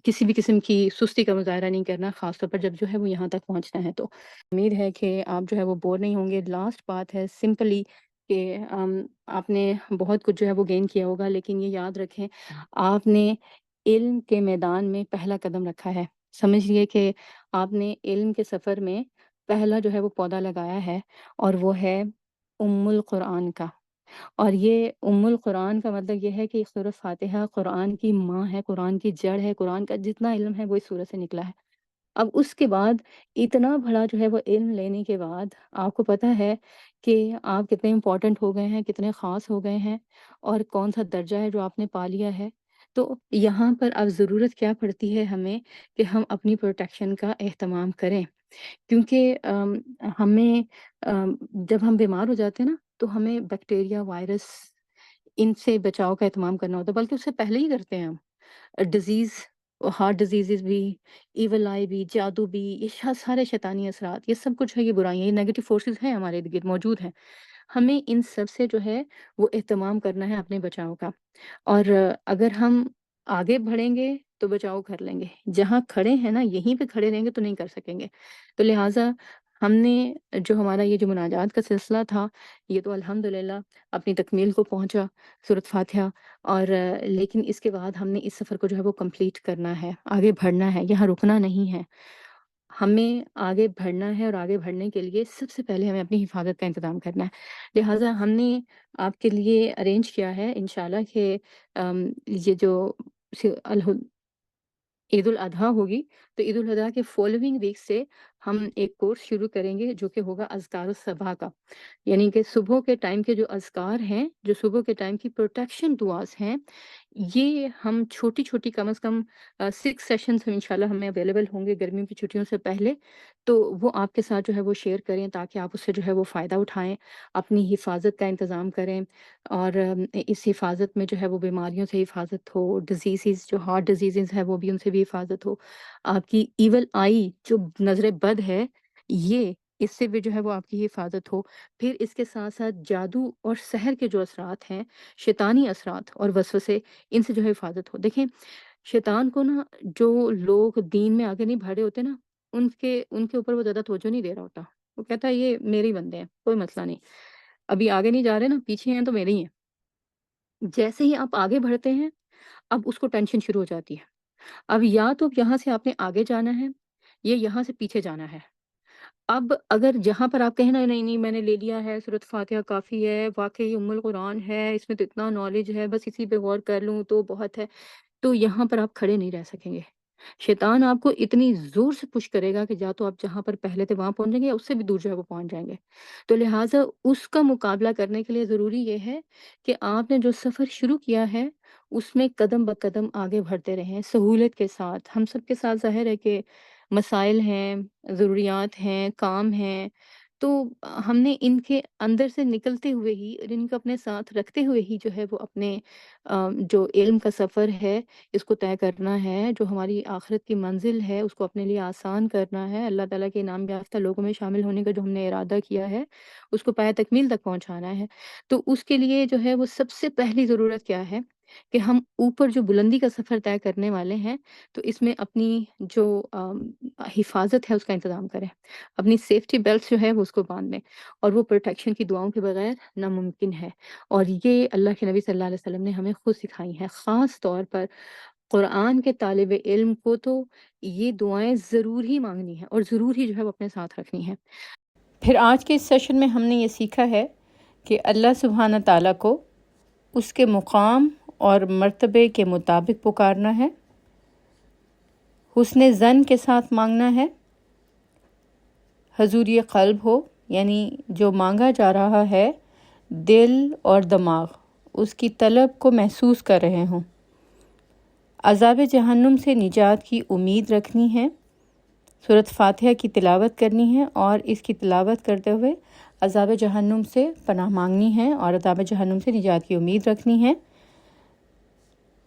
کسی بھی قسم کی سستی کا مظاہرہ نہیں کرنا، خاص طور پر جب جو ہے وہ یہاں تک پہنچنا ہے۔ تو امید ہے کہ آپ جو ہے وہ بور نہیں ہوں گے۔ لاسٹ بات ہے سمپلی کہ آپ نے بہت کچھ جو ہے وہ گین کیا ہوگا، لیکن یہ یاد رکھیں آپ نے علم کے میدان میں پہلا قدم رکھا ہے۔ سمجھ لیے کہ آپ نے علم کے سفر میں پہلا جو ہے وہ پودا لگایا ہے، اور وہ ہے القرآن کا۔ اور یہ القرآن کا مطلب یہ ہے کہ سورۃ فاتحہ قرآن کی ماں ہے، قرآن کی جڑ ہے، قرآن کا جتنا علم ہے وہ اس سورۃ سے نکلا ہے۔ اب اس کے بعد اتنا بڑا جو ہے وہ علم لینے کے بعد آپ کو پتہ ہے کہ آپ کتنے امپورٹنٹ ہو گئے ہیں، کتنے خاص ہو گئے ہیں، اور کون سا درجہ ہے جو آپ نے پا لیا ہے۔ تو یہاں پر اب ضرورت کیا پڑتی ہے ہمیں کہ ہم اپنی پروٹیکشن کا اہتمام کریں، کیونکہ ہمیں جب ہم بیمار ہو جاتے ہیں نا، تو ہمیں بیکٹیریا، وائرس، ان سے بچاؤ کا اہتمام کرنا ہوتا ہے، بلکہ اس سے پہلے ہی کرتے ہیں ہم۔ ڈیزیز، ہارٹ ڈیزیزز بھی، ایول آئی بھی، جادو بھی، یہ سارے شیطانی اثرات، یہ سب کچھ ہے، یہ برائیاں، یہ نیگیٹو فورسز ہیں ہمارے ارد گرد موجود ہیں، ہمیں ان سب سے جو ہے وہ اہتمام کرنا ہے اپنے بچاؤ کا۔ اور اگر ہم آگے بڑھیں گے تو بچاؤ کر لیں گے، جہاں کھڑے ہیں نا یہیں پہ کھڑے رہیں گے تو نہیں کر سکیں گے۔ تو لہٰذا ہم نے جو ہمارا یہ جو مناجات کا سلسلہ تھا، یہ تو الحمدللہ اپنی تکمیل کو پہنچا، سورۃ فاتحہ، اور لیکن اس کے بعد ہم نے اس سفر کو جو ہے وہ کمپلیٹ کرنا ہے، آگے بڑھنا ہے، یہاں رکنا نہیں ہے۔ ہمیں آگے بڑھنا ہے، اور آگے بڑھنے کے لیے سب سے پہلے ہمیں اپنی حفاظت کا انتظام کرنا ہے۔ لہٰذا ہم نے آپ کے لیے ارینج کیا ہے انشاءاللہ کہ یہ جو عید الاضحیٰ ہوگی، تو عید الاضحیٰ کے فالوئنگ ویک سے ہم ایک کورس شروع کریں گے جو کہ ہوگا اذکار الصباح کا، یعنی کہ صبح کے ٹائم کے جو اذکار ہیں، جو صبح کے ٹائم کی پروٹیکشن دعاز ہیں، یہ ہم چھوٹی چھوٹی کم از کم 6 سیشنز انشاءاللہ ہمیں اویلیبل ہوں گے گرمیوں کی چھٹیوں سے پہلے، تو وہ آپ کے ساتھ جو ہے وہ شیئر کریں تاکہ آپ اس سے جو ہے وہ فائدہ اٹھائیں، اپنی حفاظت کا انتظام کریں، اور اس حفاظت میں جو ہے وہ بیماریوں سے حفاظت ہو، ڈیزیزز جو ہارٹ ڈیزیزز ہے وہ بھی ان سے بھی حفاظت ہو، آپ کی ایول آئی جو نظر بد ہے یہ اس سے بھی جو ہے وہ آپ کی حفاظت ہو، پھر اس کے ساتھ ساتھ جادو اور سحر کے جو اثرات ہیں، شیطانی اثرات اور وسوسے، ان سے جو ہے حفاظت ہو۔ دیکھیں شیطان کو نا، جو لوگ دین میں آگے نہیں بڑھے ہوتے نا، ان کے اوپر وہ زیادہ توجہ نہیں دے رہا ہوتا، وہ کہتا ہے یہ میرے ہی بندے ہیں، کوئی مسئلہ نہیں، ابھی آگے نہیں جا رہے نا، پیچھے ہیں تو میرے ہی ہیں۔ جیسے ہی آپ آگے بڑھتے ہیں اب اس کو ٹینشن شروع ہو جاتی ہے، اب یا تو یہاں سے آپ نے آگے جانا ہے یا یہاں سے پیچھے جانا ہے۔ اب اگر جہاں پر آپ کہیں نا نہیں نہیں میں نے لے لیا ہے سورۃ فاتحہ کافی ہے، واقعی ام القرآن ہے، اس میں تو اتنا نالج ہے، بس اسی پہ غور کر لوں تو بہت ہے، تو یہاں پر آپ کھڑے نہیں رہ سکیں گے۔ شیطان آپ کو اتنی زور سے پش کرے گا کہ یا تو آپ جہاں پر پہلے تھے وہاں پہنچ جائیں گے یا اس سے بھی دور جو ہے وہ پہنچ جائیں گے۔ تو لہٰذا اس کا مقابلہ کرنے کے لیے ضروری یہ ہے کہ آپ نے جو سفر شروع کیا ہے اس میں قدم بقدم آگے بڑھتے رہیں سہولت کے ساتھ۔ ہم سب کے ساتھ ظاہر ہے کہ مسائل ہیں، ضروریات ہیں، کام ہیں، تو ہم نے ان کے اندر سے نکلتے ہوئے ہی اور ان کو اپنے ساتھ رکھتے ہوئے ہی جو ہے وہ اپنے جو علم کا سفر ہے اس کو طے کرنا ہے، جو ہماری آخرت کی منزل ہے اس کو اپنے لیے آسان کرنا ہے، اللہ تعالیٰ کے انعام یافتہ لوگوں میں شامل ہونے کا جو ہم نے ارادہ کیا ہے اس کو پایہ تکمیل تک پہنچانا ہے۔ تو اس کے لیے جو ہے وہ سب سے پہلی ضرورت کیا ہے کہ ہم اوپر جو بلندی کا سفر طے کرنے والے ہیں تو اس میں اپنی جو حفاظت ہے اس کا انتظام کریں، اپنی سیفٹی بیلٹ جو ہے وہ اس کو باندھ لیں، اور وہ پروٹیکشن کی دعاؤں کے بغیر ناممکن ہے، اور یہ اللہ کے نبی صلی اللہ علیہ وسلم نے ہمیں خود سکھائی ہیں۔ خاص طور پر قرآن کے طالب علم کو تو یہ دعائیں ضرور ہی مانگنی ہیں اور ضرور ہی جو ہے وہ اپنے ساتھ رکھنی ہیں۔ پھر آج کے اس سیشن میں ہم نے یہ سیکھا ہے کہ اللہ سبحانہ تعالیٰ کو اس کے مقام اور مرتبے کے مطابق پکارنا ہے، حسن ظن کے ساتھ مانگنا ہے، حضوری قلب ہو، یعنی جو مانگا جا رہا ہے دل اور دماغ اس کی طلب کو محسوس کر رہے ہوں، عذاب جہنم سے نجات کی امید رکھنی ہے، سورۃ فاتحہ کی تلاوت کرنی ہے اور اس کی تلاوت کرتے ہوئے عذاب جہنم سے پناہ مانگنی ہے اور عذاب جہنم سے نجات کی امید رکھنی ہے،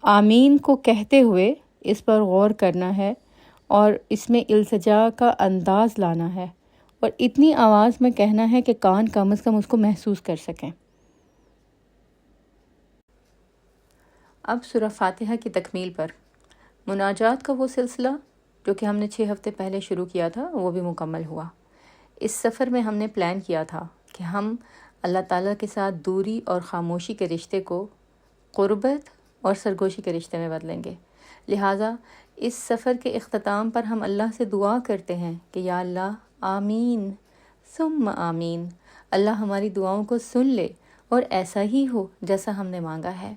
آمین کو کہتے ہوئے اس پر غور کرنا ہے اور اس میں التجا کا انداز لانا ہے، اور اتنی آواز میں کہنا ہے کہ کان کم از کم اس کو محسوس کر سکیں۔ اب سورہ فاتحہ کی تکمیل پر مناجات کا وہ سلسلہ جو کہ ہم نے 6 ہفتے پہلے شروع کیا تھا وہ بھی مکمل ہوا۔ اس سفر میں ہم نے پلان کیا تھا کہ ہم اللہ تعالیٰ کے ساتھ دوری اور خاموشی کے رشتے کو قربت اور سرگوشی کے رشتے میں بدلیں گے، لہٰذا اس سفر کے اختتام پر ہم اللہ سے دعا کرتے ہیں کہ یا اللہ آمین ثم آمین، اللہ ہماری دعاؤں کو سن لے اور ایسا ہی ہو جیسا ہم نے مانگا ہے،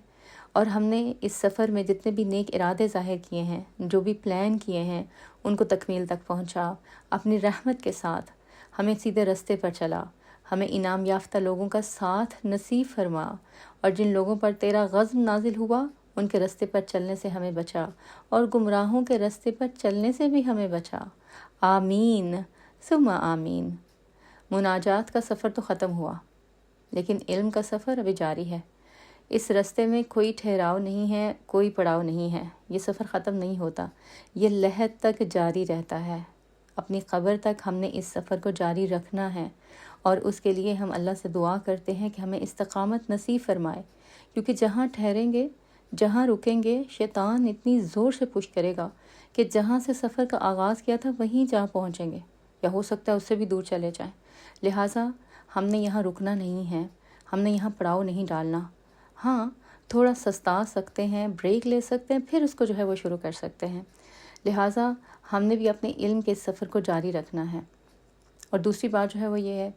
اور ہم نے اس سفر میں جتنے بھی نیک ارادے ظاہر کیے ہیں، جو بھی پلان کیے ہیں، ان کو تکمیل تک پہنچا، اپنی رحمت کے ساتھ ہمیں سیدھے رستے پر چلا، ہمیں انعام یافتہ لوگوں کا ساتھ نصیب فرما، اور جن لوگوں پر تیرا غضب نازل ہوا ان کے رستے پر چلنے سے ہمیں بچا، اور گمراہوں کے رستے پر چلنے سے بھی ہمیں بچا، آمین ثم آمین۔ مناجات کا سفر تو ختم ہوا، لیکن علم کا سفر ابھی جاری ہے۔ اس رستے میں کوئی ٹھہراؤ نہیں ہے، کوئی پڑاؤ نہیں ہے، یہ سفر ختم نہیں ہوتا، یہ لحد تک جاری رہتا ہے، اپنی قبر تک ہم نے اس سفر کو جاری رکھنا ہے، اور اس کے لیے ہم اللہ سے دعا کرتے ہیں کہ ہمیں استقامت نصیب فرمائے، کیونکہ جہاں ٹھہریں گے، جہاں رکیں گے، شیطان اتنی زور سے پش کرے گا کہ جہاں سے سفر کا آغاز کیا تھا وہیں جہاں پہنچیں گے، یا ہو سکتا ہے اس سے بھی دور چلے جائیں، لہٰذا ہم نے یہاں رکنا نہیں ہے، ہم نے یہاں پڑاؤ نہیں ڈالنا، ہاں تھوڑا سستا سکتے ہیں، بریک لے سکتے ہیں، پھر اس کو جو ہے وہ شروع کر سکتے ہیں، لہٰذا ہم نے بھی اپنے علم کے سفر کو جاری رکھنا ہے۔ اور دوسری بات جو ہے وہ یہ ہے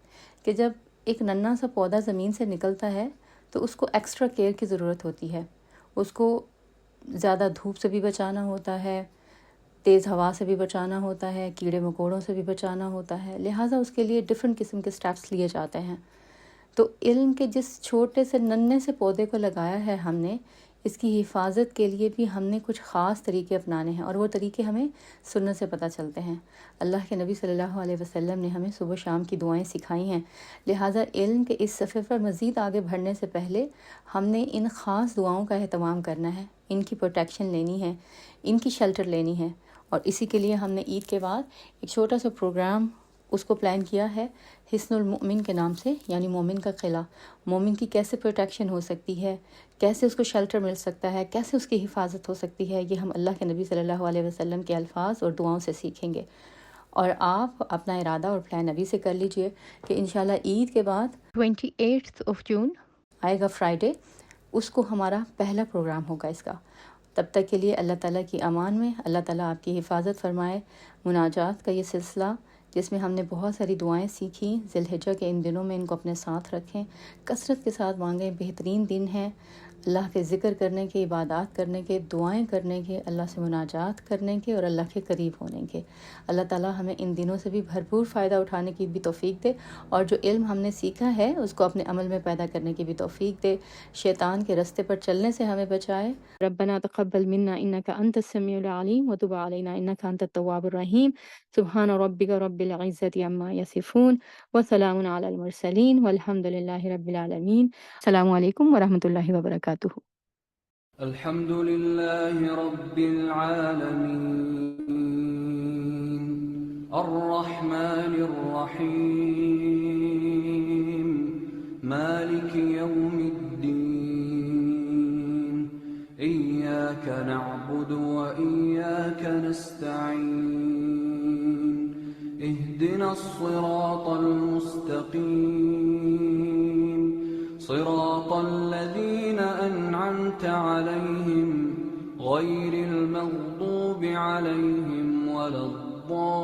کہ جب ایک ننھا سا پودا زمین سے نکلتا ہے تو اس کو ایکسٹرا کیئر کی ضرورت ہوتی ہے، اس کو زیادہ دھوپ سے بھی بچانا ہوتا ہے، تیز ہوا سے بھی بچانا ہوتا ہے، کیڑے مکوڑوں سے بھی بچانا ہوتا ہے، لہٰذا اس کے لیے ڈفرینٹ قسم کے سٹیپس لیے جاتے ہیں۔ تو علم کے جس چھوٹے سے ننھے سے پودے کو لگایا ہے ہم نے، اس کی حفاظت کے لیے بھی ہم نے کچھ خاص طریقے اپنانے ہیں، اور وہ طریقے ہمیں سنت سے پتہ چلتے ہیں۔ اللہ کے نبی صلی اللہ علیہ وسلم نے ہمیں صبح شام کی دعائیں سکھائی ہیں، لہٰذا علم کے اس سفر پر مزید آگے بڑھنے سے پہلے ہم نے ان خاص دعاؤں کا اہتمام کرنا ہے، ان کی پروٹیکشن لینی ہے، ان کی شیلٹر لینی ہے۔ اور اسی کے لیے ہم نے عید کے بعد ایک چھوٹا سا پروگرام اس کو پلان کیا ہے حصن المؤمن کے نام سے، یعنی مومن کا قلعہ۔ مومن کی کیسے پروٹیکشن ہو سکتی ہے، کیسے اس کو شیلٹر مل سکتا ہے، کیسے اس کی حفاظت ہو سکتی ہے، یہ ہم اللہ کے نبی صلی اللہ علیہ وسلم کے الفاظ اور دعاؤں سے سیکھیں گے۔ اور آپ اپنا ارادہ اور پلان ابھی سے کر لیجئے کہ انشاءاللہ عید کے بعد 28 جون آئے گا فرائیڈے، اس کو ہمارا پہلا پروگرام ہوگا اس کا۔ تب تک کے لیے اللہ تعالیٰ کی امان میں اللہ تعالیٰ آپ کی حفاظت فرمائے۔ مناجات کا یہ سلسلہ جس میں ہم نے بہت ساری دعائیں سیکھیں، ذی الحجہ کے ان دنوں میں ان کو اپنے ساتھ رکھیں، کثرت کے ساتھ مانگیں۔ بہترین دن ہیں اللہ کے ذکر کرنے کے، عبادات کرنے کے، دعائیں کرنے کے، اللہ سے مناجات کرنے کے اور اللہ کے قریب ہونے کے۔ اللہ تعالیٰ ہمیں ان دنوں سے بھی بھرپور فائدہ اٹھانے کی بھی توفیق دے، اور جو علم ہم نے سیکھا ہے اس کو اپنے عمل میں پیدا کرنے کی بھی توفیق دے، شیطان کے رستے پر چلنے سے ہمیں بچائے۔ ربنا تقبل منا انک انت السمیع العلیم وتب علینا انک انت التواب الرحیم۔ سبحان ربک رب العزة عما یصفون وسلام علی المرسلین والحمد للہ رب العالمین۔ السلام علیکم ورحمۃ اللہ وبرکاتہ۔ الحمد لله رب العالمين الرحمن الرحيم مالك يوم الدين إياك نعبد وإياك نستعين اهدنا الصراط المستقيم صراط الذين أنعمت عليهم غير المغضوب عليهم ولا الضالين